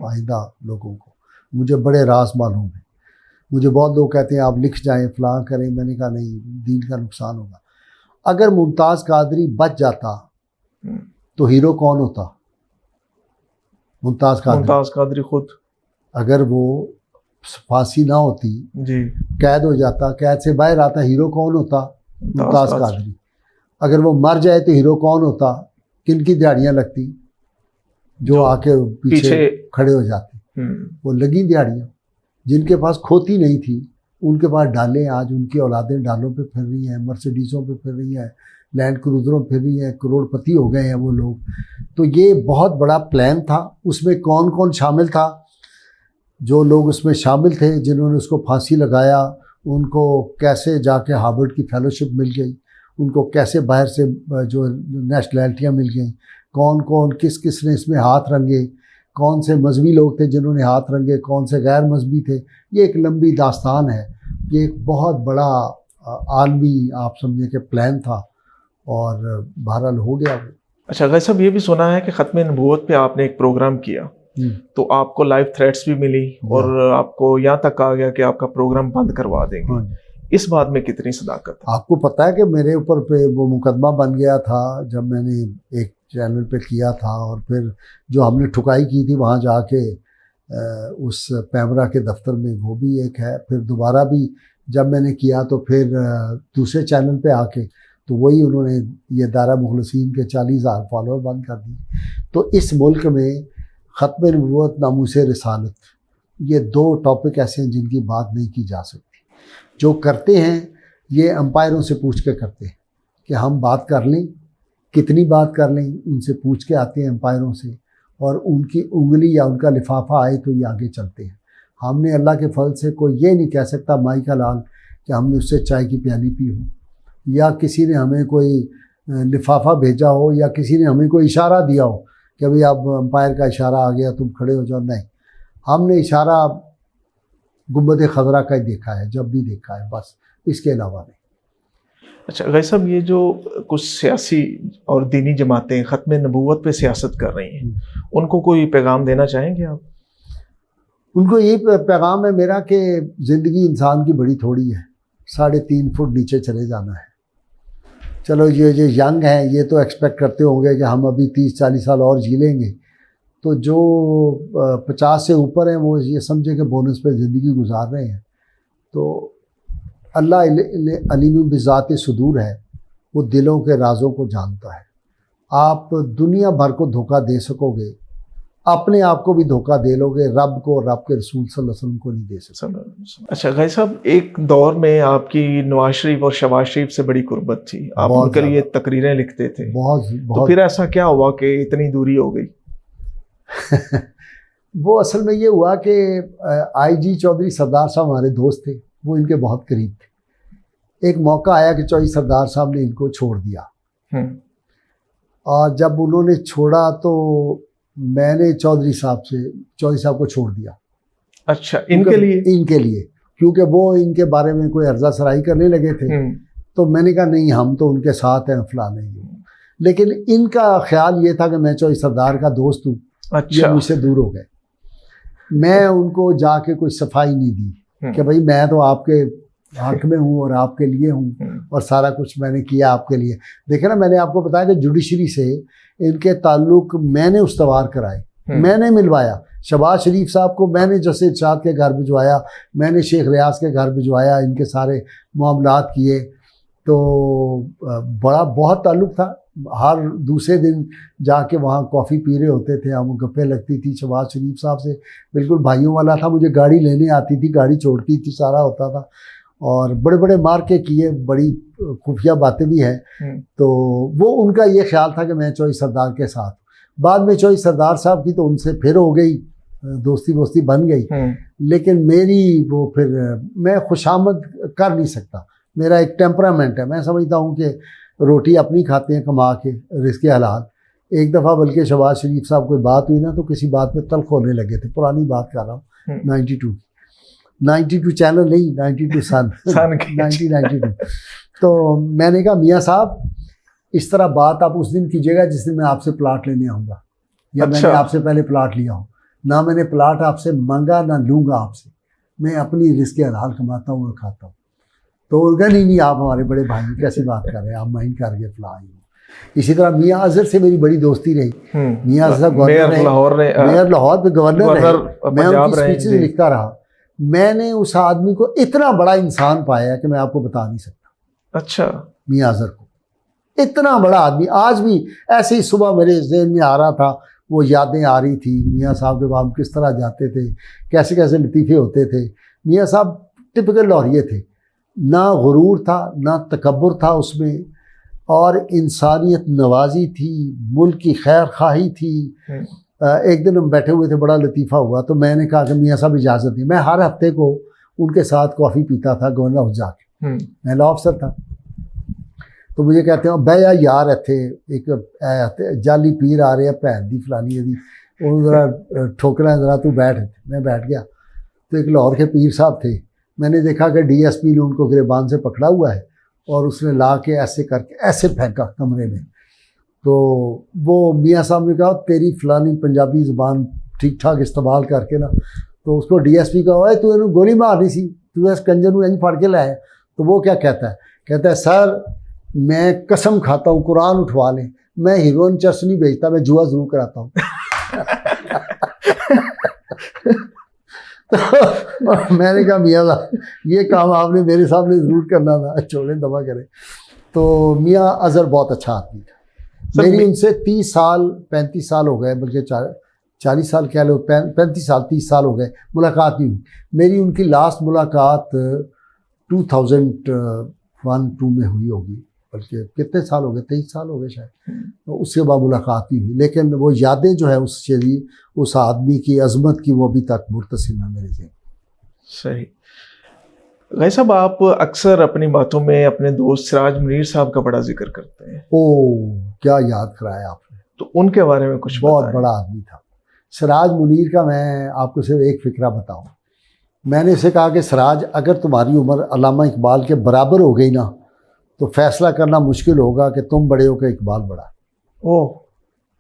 Speaker 1: आइंदा लोगों को। मुझे बड़े राज मालूम है। मुझे बहुत लोग कहते हैं आप लिख जाएं, फलां करें, मैंने कहा नहीं, दीन का नुकसान होगा। अगर मुमताज़ कादरी बच जाता तो हीरो कौन होता? मुमताज़
Speaker 2: कादरी खुद।
Speaker 1: अगर वो फांसी ना होती
Speaker 2: जी, कैद
Speaker 1: हो जाता, कैद से बाहर आता, हीरो कौन होता? मुमताज़ कादरी। अगर वो मर जाए तो हीरो कौन होता? किन की दिहाड़ियाँ लगती? जो आके पीछे खड़े हो जाते। वो लगी दिहाड़ियाँ। जिनके पास खोती नहीं थी उनके पास डालें, आज उनकी औलादें डालों पे फिर रही हैं, मर्सिडीज़ों पे फिर रही हैं, लैंड क्रूज़रों फिर रही हैं, करोड़पति हो गए हैं वो लोग। तो ये बहुत बड़ा प्लान था। उसमें कौन कौन शामिल था? जो लोग उसमें शामिल थे, जिन्होंने उसको फांसी लगाया, उनको कैसे जाके हार्वर्ड की फेलोशिप मिल गई, उनको कैसे बाहर से जो नेशनैलिटियाँ मिल गई, कौन कौन किस किस ने इसमें हाथ रंगे, कौन से मजहबी लोग थे जिन्होंने हाथ रंगे, कौन से गैर मजहबी थे। ये एक लंबी दास्तान है। ये एक बहुत बड़ा आलमी आप समझे कि प्लान था, और बहरहाल हो गया वो।
Speaker 2: अच्छा गाजी साहब, ये भी सुना है कि ख़त्म नबूवत पे आपने एक प्रोग्राम किया, तो आपको लाइव थ्रेट्स भी मिली, और आपको यहाँ तक कहा गया कि आपका प्रोग्राम बंद करवा देंगे। इस बात में कितनी सदाकत है?
Speaker 1: आपको पता है कि मेरे ऊपर पे वो मुकदमा बन गया था जब मैंने एक चैनल पे किया था, और फिर जो हमने ठुकाई की थी वहाँ जाके उस पैमरा के दफ्तर में, वो भी एक है। फिर दोबारा भी जब मैंने किया तो फिर दूसरे चैनल पे आके तो वही उन्होंने ये दायरा मुखलसीन के 40,000 फॉलोअर बंद कर दिए। तो इस मुल्क में ख़त्म नबूवत, नामूस रिसालत, ये 2 टॉपिक ऐसे हैं जिनकी बात नहीं की जा सकती। जो करते हैं ये अंपायरों से पूछ के करते हैं कि हम बात कर लें, कितनी बात कर लें, उनसे पूछ के आते हैं अंपायरों से, और उनकी उंगली या उनका लिफाफा आए तो ये आगे चलते हैं। हमने अल्लाह के फल से कोई ये नहीं कह सकता माई का लाल कि हमने उससे चाय की प्याली पी हो, या किसी ने हमें कोई लिफाफा भेजा हो, या किसी ने हमें कोई इशारा दिया हो कि भाई अब अंपायर का इशारा आ गया तुम खड़े हो जाओ। नहीं, हमने इशारा गुंबद खजरा का ही देखा है, जब भी देखा है, बस इसके अलावा नहीं।
Speaker 2: अच्छा गई साहब, ये जो कुछ सियासी और दीनी जमातें ख़त्म नबूवत पे सियासत कर रही हैं, उनको कोई पैगाम देना चाहेंगे आप?
Speaker 1: उनको यही पैगाम है मेरा कि ज़िंदगी इंसान की बड़ी थोड़ी है, 3.5 फुट नीचे चले जाना है। चलो ये जो यंग हैं ये तो एक्सपेक्ट करते होंगे कि हम अभी 30-40 साल और जी लेंगे, तो जो 50 से ऊपर हैं वो ये समझे कि बोनस पे ज़िंदगी गुजार रहे हैं। तो अल्लाह अलीम बिज़ात सुदूर है, वो दिलों के राज़ों को जानता है। आप दुनिया भर को धोखा दे सकोगे, अपने आप को भी धोखा दे लोगे, रब को, रब के रसूल सल्लल्लाहु अलैहि वसल्लम को नहीं दे सकते।
Speaker 2: अच्छा गई साहब, एक दौर में आपकी नवाज शरीफ और शहबाज शरीफ से बड़ी कुर्बत थी, आप उनके लिए तकरीरें लिखते थे। तो फिर ऐसा क्या हुआ कि इतनी दूरी हो गई?
Speaker 1: वो असल में ये हुआ कि IG चौधरी सरदार साहब हमारे दोस्त थे, वो इनके बहुत करीब थे। एक मौका आया कि चौधरी सरदार साहब ने इनको छोड़ दिया, और जब उन्होंने छोड़ा तो मैंने चौधरी साहब को छोड़ दिया।
Speaker 2: अच्छा, इनके
Speaker 1: लिए क्योंकि वो इनके बारे में कोई अर्जा सराई करने लगे थे, तो मैंने कहा नहीं, हम तो उनके साथ हैं फलाने। लेकिन इनका ख्याल ये था कि मैं चौधरी सरदार का दोस्त हूँ। अच्छा। ये मुझसे दूर हो गए। मैं उनको जाके कोई सफाई नहीं दी कि भाई मैं तो आपके हक में हूँ और आपके लिए हूँ, और सारा कुछ मैंने किया आपके लिए। देखे ना, मैंने आपको बताया कि जुडिशरी से इनके ताल्लुक मैंने उस्तवार कराए, मैंने मिलवाया। शहबाज शरीफ साहब को मैंने जैसे इरशाद के घर भिजवाया, मैंने शेख रियाज के घर भिजवाया, इनके सारे मामलात किए। तो बहुत ताल्लुक था। हर दूसरे दिन जाके वहाँ कॉफ़ी पी रहे होते थे हम, गप्पे लगती थी शहबाज शरीफ साहब से, बिल्कुल भाइयों वाला था। मुझे गाड़ी लेने आती थी, गाड़ी छोड़ती थी, सारा होता था। और बड़े बड़े मार्के किए, बड़ी खुफिया बातें भी हैं। तो वो उनका ये ख्याल था कि मैं चौधरी सरदार के साथ। बाद में चौधरी सरदार साहब की तो उनसे फिर हो गई, दोस्ती बन गई। लेकिन मेरी वो फिर मैं खुशामद कर नहीं सकता, मेरा एक टेम्परामेंट है। मैं समझता हूँ कि रोटी अपनी खाते हैं कमा के, रिज़्क़ हलाल। एक दफ़ा बल्कि शहबाज शरीफ साहब कोई बात हुई ना, तो किसी बात पे तल्ख होने लगे थे। पुरानी बात कर रहा हूँ, 92 चैनल नहीं, 92 सन 1992। तो मैंने कहा मियाँ साहब, इस तरह बात आप उस दिन कीजिएगा जिस दिन मैं आपसे प्लाट लेने आऊँगा, या अच्छा। मैंने आपसे पहले प्लाट लिया हो ना, मैंने प्लाट आपसे मांगा ना लूँगा आपसे, मैं अपनी रिज़्क़ हलाल कमाता हूँ और खाता हूँ। तो उनका नहीं, आप हमारे बड़े भाई कैसी बात कर रहे हैं, आप माइंड करके फलाई। इसी तरह मियाँ अजहर से मेरी बड़ी दोस्ती रही। मियाँ अजहर मेयर लाहौर पे गवर्नर रहे, मैं उनकी स्पीचेस लिखता रहा। मैंने उस आदमी को इतना बड़ा इंसान पाया कि मैं आपको बता नहीं सकता। अच्छा, मियाँ अजहर को इतना बड़ा आदमी। आज भी ऐसे ही सुबह मेरे ज़हन में आ रहा था, वो यादें आ रही थी मियाँ साहब के बाद किस तरह जाते थे, कैसे कैसे लतीफ़े होते थे। मियाँ साहब टिपिकल लाहौरिये थे, ना गुरूर था ना तकब्बुर था उसमें, और इंसानियत नवाजी थी, मुल्क की खैर खाही थी। एक दिन हम बैठे हुए थे, बड़ा लतीफ़ा हुआ, तो मैंने कहा कि मियाँ साहब इजाज़त दी। मैं हर हफ्ते को उनके साथ कॉफ़ी पीता था गवर्नर हाउस जाके, मैं लॉ अफसर था। तो मुझे कहते हैं भैया यार थे एक जाली पीर आ रहे हैं भैन दी फलानी दी, वो ज़रा ठोकना ज़रा तू बैठ। मैं बैठ गया, तो एक लाहौर के पीर साहब थे। मैंने देखा कि DSP ने उनको गिरबान से पकड़ा हुआ है, और उसने ला के ऐसे करके ऐसे फेंका कमरे में। तो वो मियाँ साहब ने कहा तेरी फलानी पंजाबी ज़ुबान ठीक ठाक इस्तेमाल करके ना, तो उसको DSP कहा है तू इन्होंने गोली मारनी सी, तू इस कंजर में इंज फड़ के लाया। तो वो क्या कहता है, सर मैं कसम खाता हूँ, कुरान उठवा लें, मैं हीरोइन चर्च नहीं भेजता, मैं जुआ जरूर कराता हूँ। तो मैंने कहा मियाँ ये काम आपने मेरे सामने ज़रूर करना था, छोड़े दबा करें। तो मियाँ अज़हर बहुत अच्छा आदमी था। मेरी उनसे 30 साल 35 साल हो गए, बल्कि 40 साल कह लो, 35 साल 30 साल हो गए मुलाकात नहीं हुई। मेरी उनकी लास्ट मुलाकात 2001-2 में हुई होगी, बल्कि कितने साल हो गए, 23 साल हो गए शायद। तो उसके बाद मुलाकात नहीं हुई, लेकिन वो यादें जो है उस शरीर, उस आदमी की अजमत की, वो अभी तक मुर्तसिम है मेरे से।
Speaker 2: सही। भाई साहब, आप अक्सर अपनी बातों में अपने दोस्त सिराज मुनीर साहब का बड़ा जिक्र करते हैं।
Speaker 1: ओह, क्या याद कराया आपने।
Speaker 2: तो उनके बारे में कुछ
Speaker 1: बहुत
Speaker 2: बताएं।
Speaker 1: बड़ा आदमी था सिराज मुनीर का। मैं आपको सिर्फ एक फ़िक्रा बताऊं। मैंने उसे कहा कि सिराज, अगर तुम्हारी उम्र अल्लामा इकबाल के बराबर हो गई ना, तो फैसला करना मुश्किल होगा कि तुम बड़े हो कि इकबाल बड़ा।
Speaker 2: ओह,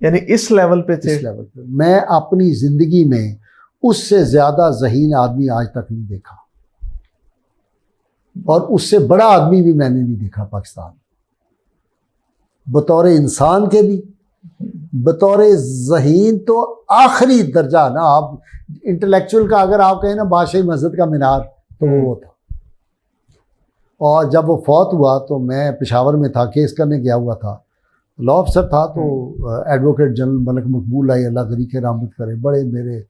Speaker 2: यानी इस लेवल पे थे।
Speaker 1: इस लेवल पे मैं अपनी ज़िंदगी में उससे ज़्यादा ज़हीन आदमी आज तक नहीं देखा, और उससे बड़ा आदमी भी मैंने नहीं देखा पाकिस्तान। बतौर इंसान के भी, बतौर ज़हीन तो आखिरी दर्जा ना। आप इंटेलेक्चुअल का अगर आप कहें ना, बादशाही मस्जिद का मीनार, तो वो था। और जब वो फौत हुआ तो मैं पेशावर में था, केस करने गया हुआ था, लॉ ऑफिसर था। तो एडवोकेट जनरल मलिक मकबूल आई, अल्लाह गरी के रहमत करे, बड़े मेरे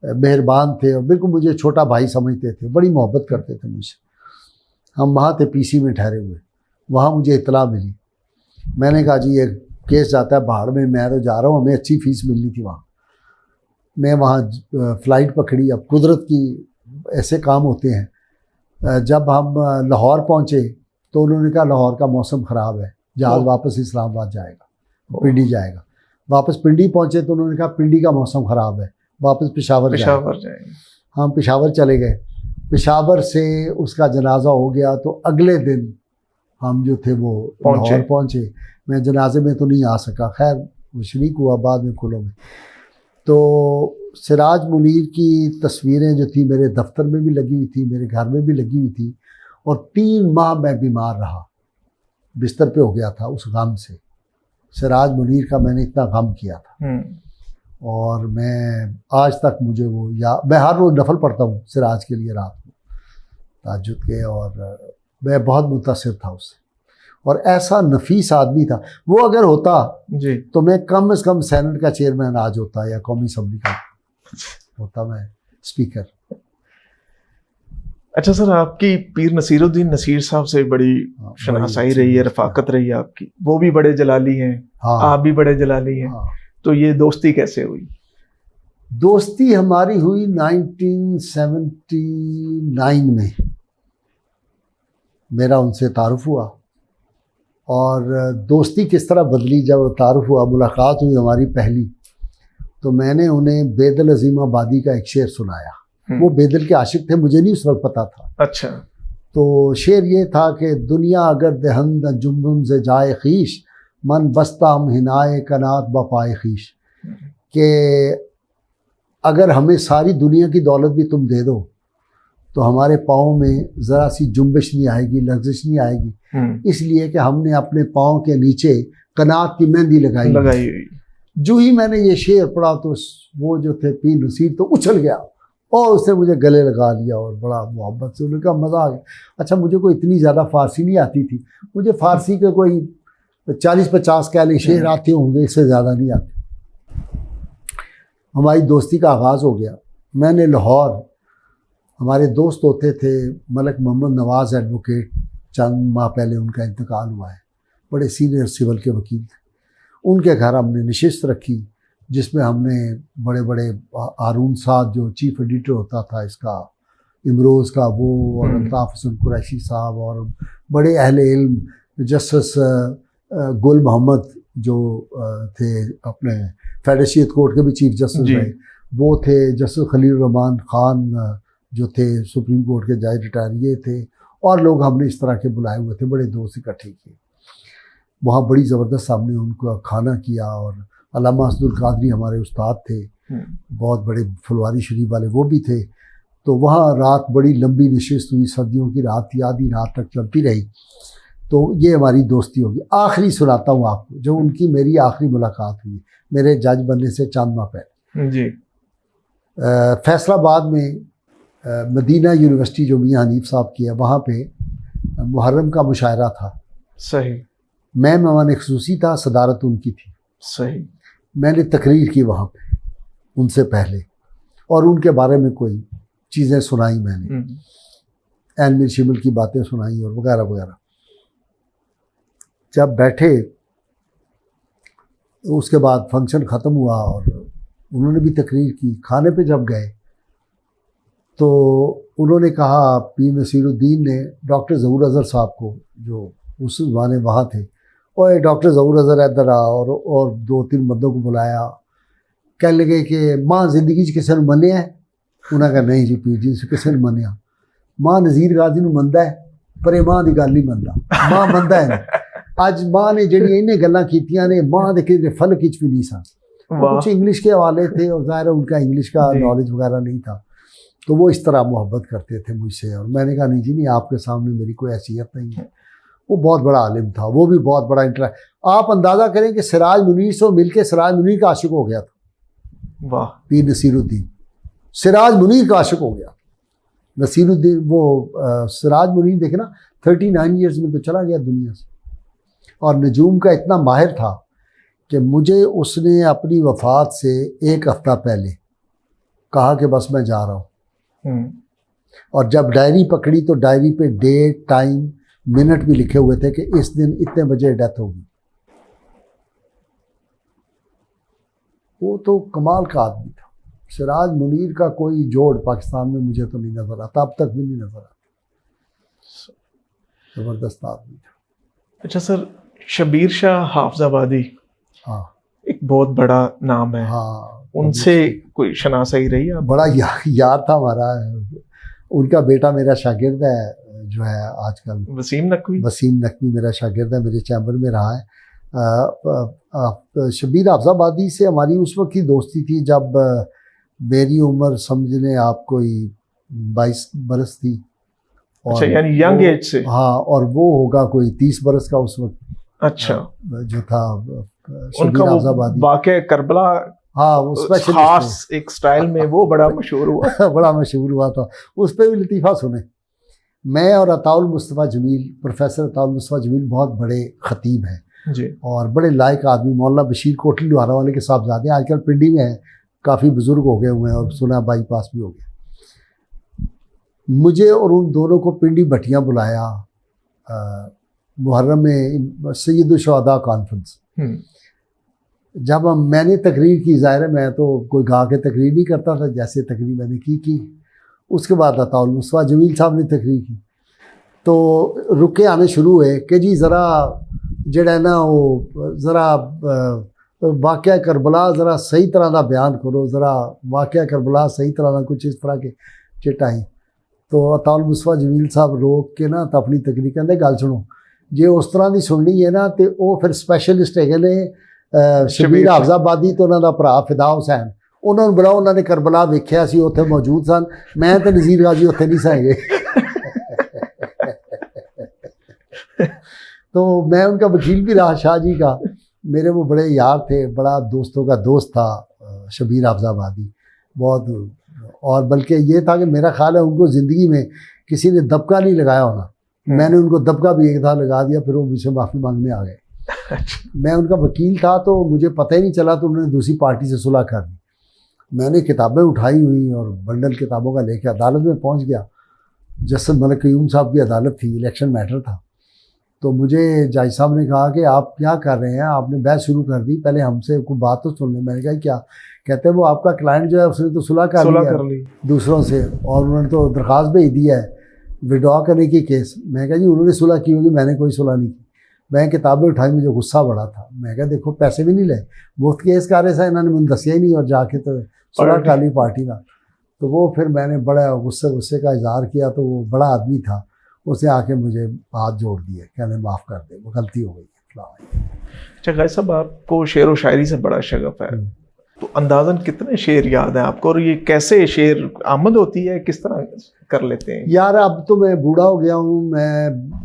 Speaker 1: मेहरबान थे और बिल्कुल मुझे छोटा भाई समझते थे, बड़ी मोहब्बत करते थे मुझसे। हम वहाँ थे पीसी में ठहरे हुए, वहाँ मुझे इतला मिली। मैंने कहा जी ये केस जाता है बाहर में, मैं तो जा रहा हूँ, हमें अच्छी फीस मिलनी थी वहाँ। मैं वहाँ फ़्लाइट पकड़ी। अब कुदरत की ऐसे काम होते हैं। जब हम लाहौर पहुँचे तो उन्होंने कहा लाहौर का मौसम ख़राब है, जहाज़ वापस इस्लामाबाद जाएगा, पिंडी जाएगा। वापस पिंडी पहुँचे तो उन्होंने कहा पिंडी का मौसम ख़राब है, वापस पेशावर जाएगा। हम पेशावर चले गए। पेशावर से उसका जनाजा हो गया, तो अगले दिन हम जो थे वो लाहौर पहुँचे। मैं जनाजे में तो नहीं आ सका, खैर वो शरीक हुआ बाद में कुलों में। तो सिराज मुनीर की तस्वीरें जो थी मेरे दफ्तर में भी लगी हुई थी, मेरे घर में भी लगी हुई थी। और 3 माह मैं बीमार रहा, बिस्तर पे हो गया था उस गम से। सिराज मुनीर का मैंने इतना गम किया था, और मैं आज तक मुझे वो मैं हर रोज़ नफल पढ़ता हूँ सिराज के लिए रात को ताज्जुद के, और मैं बहुत मुतासिर था उससे। और ऐसा नफीस आदमी था वो, अगर होता
Speaker 2: जी
Speaker 1: तो मैं कम से कम सेनेट का चेयरमैन आज होता, या कौमी असम्बली का होता, मैं स्पीकर।
Speaker 2: अच्छा सर, आपकी पीर नसीरुद्दीन नसीर साहब से बड़ी शनासाई रही है, रफाकत रही है आपकी। वो भी बड़े जलाली हैं, आप भी बड़े जलाली हैं। तो ये दोस्ती कैसे हुई?
Speaker 1: दोस्ती हमारी हुई 1979 में, मेरा उनसे तारुफ हुआ। और दोस्ती किस तरह बदली, जब तारुफ हुआ, मुलाकात हुई हमारी पहली, तो मैंने उन्हें बेदल अजीम आबादी का एक शेर सुनाया। वो बेदल के आशिक थे, मुझे नहीं उस वक्त पता था।
Speaker 2: अच्छा।
Speaker 1: तो शेर ये था कि दुनिया अगर दहंद जुम्बुम से जाए खीश, मन बस्ता हम हिनाए कनात बपाए खीश। कि अगर हमें सारी दुनिया की दौलत भी तुम दे दो, तो हमारे पाँव में ज़रा सी जुम्बिश नहीं आएगी, लर्जिश नहीं आएगी, इसलिए कि हमने अपने पाँव के नीचे कनात की मेहंदी लगाई हुई। जो ही मैंने ये शेर पढ़ा तो वो जो थे पीर नसीर तो उछल गया और उसने मुझे गले लगा लिया और बड़ा मोहब्बत से। उन्होंने कहा मज़ा आ गया। अच्छा, मुझे कोई इतनी ज़्यादा फ़ारसी नहीं आती थी, मुझे फ़ारसी के कोई 40-50 कह ले शेर आते होंगे, इससे ज़्यादा नहीं आते। हमारी दोस्ती का आगाज़ हो गया। मैंने लाहौर, हमारे दोस्त होते थे मलिक मोहम्मद नवाज़ एडवोकेट, चंद माह पहले उनका इंतकाल हुआ है, बड़े सीनियर सिविल के वकील थे। उनके घर हमने नशिस्त रखी, जिसमें हमने बड़े बड़े हारून साहब जो चीफ एडिटर होता था इसका, इमरोज़ का, वो, और अल्ताफ़ हसन कुरैशी साहब, और बड़े अहले इल्म जस्टिस गुल मोहम्मद जो थे अपने फेडरेशियत कोर्ट के भी चीफ जस्टिस रहे, वो थे। जस्टिस खलील रहमान खान जो थे सुप्रीम कोर्ट के जज रिटायर, ये थे। और लोग हमने इस तरह के बुलाए हुए थे, बड़े दोस्त इकट्ठे किए। वहाँ बड़ी ज़बरदस्त हमने उनको खाना किया। और अल्लामा असदुल कादरी हमारे उस्ताद थे, बहुत बड़े फुलवारी शरीफ वाले, वो भी थे। तो वहाँ रात बड़ी लंबी नशिस्त हुई, सर्दियों की रात थी, आधी रात तक चलती रही। तो ये हमारी दोस्ती होगी। आखिरी सुनाता हूँ आपको, जो उनकी मेरी आखिरी मुलाकात हुई मेरे जज बनने से चंद माह पहले
Speaker 2: जी।
Speaker 1: फैसलाबाद में मदीना यूनिवर्सिटी जो मियां हनीफ साहब की है, वहाँ पे मुहर्रम का मुशायरा था।
Speaker 2: सही।
Speaker 1: मैं मेहमान ख़ुसूसी था, सदारत उनकी थी।
Speaker 2: सही।
Speaker 1: मैंने तकरीर की वहाँ पे उनसे पहले, और उनके बारे में कोई चीज़ें सुनाई मैंने, एन मीर शिमल की बातें सुनाई और वगैरह वगैरह। जब बैठे उसके बाद फंक्शन ख़त्म हुआ और उन्होंने भी तकरीर की। खाने पे जब गए तो उन्होंने कहा, पीर नसीरुद्दीन ने डॉक्टर ज़हूर अज़हर साहब को, जो उस ज़माने वहाँ थे, और डॉक्टर ज़हूर अज़हर इधर आ, और 2-3 बंदों को बुलाया। कहने लगे कि माँ जिंदगी च किसी ने मन्निया है? उन्होंने कहा नहीं जी पीर जी, किसी ने मन्निया। माँ नज़ीर गाजी नूं मनदा है, पर ये माँ की गल नहीं मनदा। माँ मनदा है। अज माँ ने जड़ियाँ इन्हें गल्लां कीतियां ने, माँ दे किसी फलक विच भी नहीं सन। कुछ इंग्लिश के हवाले थे और ज़ाहिर है उनका इंग्लिश का नॉलेज वगैरह नहीं था, तो वो इस तरह मोहब्बत करते थे मुझसे। और मैंने कहा नहीं जी नहीं, आपके सामने मेरी कोई हैसियत नहीं है। वो बहुत बड़ा आलिम था, वो भी बहुत बड़ा आप अंदाज़ा करें कि सिराज मुनीर से मिलके सिराज मुनीर का आशिक हो गया था।
Speaker 2: वाह।
Speaker 1: पीर नसीरुद्दीन सिराज मुनीर का आशिक हो गया। नसीरुद्दीन वो सिराज मुनीर देखे ना, 39 ईयर्स में तो चला गया दुनिया से, और नजूम का इतना माहिर था कि मुझे उसने अपनी वफ़ात से 1 हफ़्ता पहले कहा कि बस मैं जा रहा हूँ। और जब डायरी पकड़ी तो डायरी पे डेट, टाइम, मिनट भी लिखे हुए थे कि इस दिन इतने बजे डेथ होगी। वो तो कमाल का आदमी था। सिराज मुनीर का कोई जोड़ पाकिस्तान में मुझे तो नहीं नज़र आता, अब तक भी नहीं नज़र आता। ज़बरदस्त आदमी था।
Speaker 2: अच्छा सर, शबीर शाह हाफजाबादी,
Speaker 1: हाँ,
Speaker 2: एक बहुत बड़ा नाम है।
Speaker 1: हाँ,
Speaker 2: उनसे कोई शनासाई रही है?
Speaker 1: बड़ा यार था हमारा। उनका बेटा मेरा शागिर्द है, जो है आजकल
Speaker 2: वसीम
Speaker 1: नकवी मेरा शागिर्द है, मेरे चैम्बर में रहा है। शबीर हाफजाबादी से हमारी उस वक्त की दोस्ती थी जब मेरी उम्र समझने आप कोई 22 बरस थी।
Speaker 2: अच्छा, यानी यंग एज से?
Speaker 1: हाँ, और वो होगा कोई 30 बरस का उस वक्त।
Speaker 2: अच्छा।
Speaker 1: जो था
Speaker 2: उनका वाक़या करबला,
Speaker 1: हाँ, उस
Speaker 2: खास एक स्टाइल में वो बड़ा मशहूर हुआ।
Speaker 1: बड़ा मशहूर हुआ था। उस पर भी लतीफ़ा सुने। मैं और अताउल मुस्तफ़ा जमील, प्रोफेसर अताउल मुस्तफ़ा जमील बहुत बड़े ख़तीब हैं
Speaker 2: जी, और
Speaker 1: बड़े लायक आदमी। मौलाना बशीर कोटली लोहारा वाले के साहबजादे हैं, आजकल पिंडी में हैं, काफ़ी बुज़ुर्ग हो गए हुए हैं, और सुना बाईपास भी हो गया। मुझे और उन दोनों को पिंडी भटियाँ बुलाया मुहर्रम में सैयद शुहदा कॉन्फ्रेंस। जब मैंने तकरीर की, ज़ाहिर है मैं तो कोई गा के तकरीर नहीं करता था, जैसे तकरीर मैंने की। उसके बाद अताउल मुस्तफ़ा जमील साहब ने तकरीर की, तो रुके आने शुरू हुए कि जी ज़रा जड़ा ना वो ज़रा वाक़या करबला ज़रा सही तरह का बयान करो, ज़रा वाक़या करबला सही तरह का, कुछ इस तरह के चिट्टाई। तो अताउल मुस्तफ़ा जमील साहब रोक के ना तो अपनी तकरीर कहते गल सुनो, जे उस तरह की सुननी है ना तो वो फिर स्पैशलिस्ट है ने शबीर हाफजाबादी तो उन्होंने भरा फिदा हुसैन, उन्होंने बुलाओ, उन्होंने करबला वेख्या सी, उत्थे मौजूद सन। मैं तो नज़ीर गाजी उत्थे नहीं सहे। तो मैं उनका वकील भी रहा, शाह जी का। मेरे वो बड़े यार थे, बड़ा दोस्तों का दोस्त था शबीर हाफजाबादी बहुत। और बल्कि ये था कि मेरा ख्याल है उनको ज़िंदगी में किसी ने दबका नहीं लगाया होना, मैंने उनको दबका भी एक था लगा दिया, फिर वो मुझसे माफ़ी मांगने आ गए। मैं उनका वकील था तो मुझे पता ही नहीं चला, तो उन्होंने दूसरी पार्टी से सुलह कर दी। मैंने किताबें उठाई हुई और बंडल किताबों का लेके अदालत में पहुंच गया। जस्टिस मलिक क़य्यूम साहब की अदालत थी, इलेक्शन मैटर था। तो मुझे जज साहब ने कहा कि आप क्या कर रहे हैं, आपने बहस शुरू कर दी, पहले हमसे कोई बात तो सुन लें। मैंने कहा क्या? कहते हैं वो आपका क्लाइंट जो है उसने तो सुलह कर ली दूसरों से, और उन्होंने तो दरख्वास्त भेज दी है विड्रॉ करने की केस। मैं कहा जी उन्होंने सुलह की होगी, मैंने कोई सुलह नहीं की। मैं किताबें उठाई, मुझे गुस्सा बड़ा था। मैं कहा देखो पैसे भी नहीं ले, मुफ्त केस कर रहे थे, इन्होंने मुझे दसिया ही नहीं, और जाके तो सुलह कर ली पार्टी का। तो वो फिर मैंने बड़ा गुस्से का इजहार किया, तो वो बड़ा आदमी था, उसे आके मुझे हाथ जोड़ दिए, कहने माफ़ कर दे, वो गलती हो गई।
Speaker 2: अच्छा गाय साहब, आपको शेर व शायरी से बड़ा शगफ है, तो अंदाज़न कितने शेर याद हैं आपको, और ये कैसे शेर आमद होती है, किस तरह कर लेते हैं?
Speaker 1: यार अब तो मैं बूढ़ा हो गया हूँ, मैं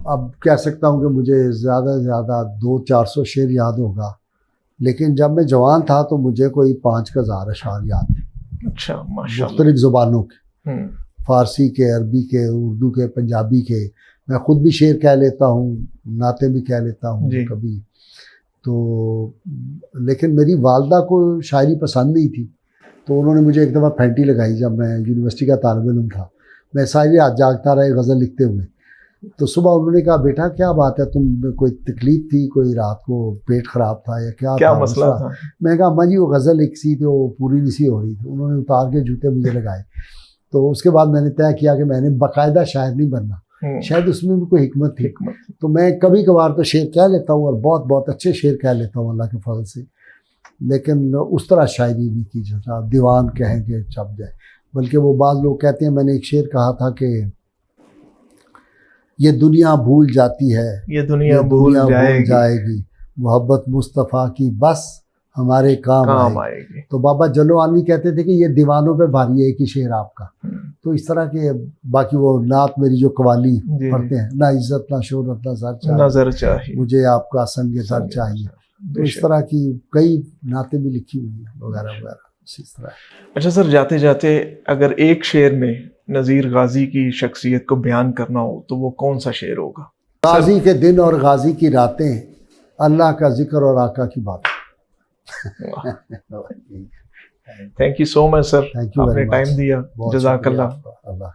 Speaker 1: अब कह सकता हूँ कि मुझे ज़्यादा से ज़्यादा 200-400 शेर याद होगा, लेकिन जब मैं जवान था तो मुझे कोई 5,000 अशार याद थे।
Speaker 2: अच्छा, माशाल्लाह।
Speaker 1: मुख्तलिफ ज़ुबानों के,
Speaker 2: हम्म,
Speaker 1: फ़ारसी के, अरबी के, उर्दू के, पंजाबी के। मैं ख़ुद भी शेर कह लेता हूँ, नाते भी कह लेता हूँ
Speaker 2: जी।
Speaker 1: कभी तो। लेकिन मेरी वालदा को शायरी पसंद नहीं थी, तो उन्होंने मुझे एक दफ़ा फैंटी लगाई जब मैं यूनिवर्सिटी का तालिब इल्म था। मैं सारी रात जागता रहा गज़ल लिखते हुए। तो सुबह उन्होंने कहा, बेटा क्या बात है, तुम कोई तकलीफ़ थी, कोई रात को पेट ख़राब था या क्या
Speaker 2: क्या
Speaker 1: था
Speaker 2: मसला था?
Speaker 1: मैं कहा, अम्मा जी वो गज़ल लिख सी थी, वो पूरी नहीं सी हो रही थी। उन्होंने उतार के जूते मुझे लगाए। तो उसके बाद मैंने तय किया कि मैंने बाकायदा शायर नहीं बनना, शायद उसमें भी कोई हिकमत थी। तो मैं कभी कभार तो शेर कह लेता हूँ और बहुत बहुत अच्छे शेर कह लेता हूँ अल्लाह के फजल से, लेकिन उस तरह शायरी नहीं की जो आप दीवान कहेंगे छप जाए। बल्कि वो बाज़ लोग कहते हैं, मैंने एक शेर कहा था कि ये दुनिया भूल जाती है,
Speaker 2: ये दुनिया भूल
Speaker 1: जाएगी, मोहब्बत मुस्तफ़ा की बस हमारे काम आएगी। तो बाबा जलो आलवी कहते थे कि ये दीवानों पे भारी है, एक ही शेर आपका। तो इस तरह के बाकी वो नात मेरी जो कवाली पढ़ते हैं, ना इज्जत ना शोहरत ना नजर चाहिए, मुझे आपका संग सर चाहिए। तो इस तरह की कई नातें भी लिखी हुई हैं वगैरह वगैरह इस तरह।
Speaker 2: अच्छा सर, जाते जाते अगर एक शेर में नज़ीर गाजी की शख्सियत को बयान करना हो तो वो कौन सा शेर होगा?
Speaker 1: गाजी के दिन और गाजी की रातें, अल्लाह का जिक्र और आका की बात।
Speaker 2: Thank you so much sir, आपने टाइम दिया। जज़ाकल्लाह।
Speaker 1: अल्लाह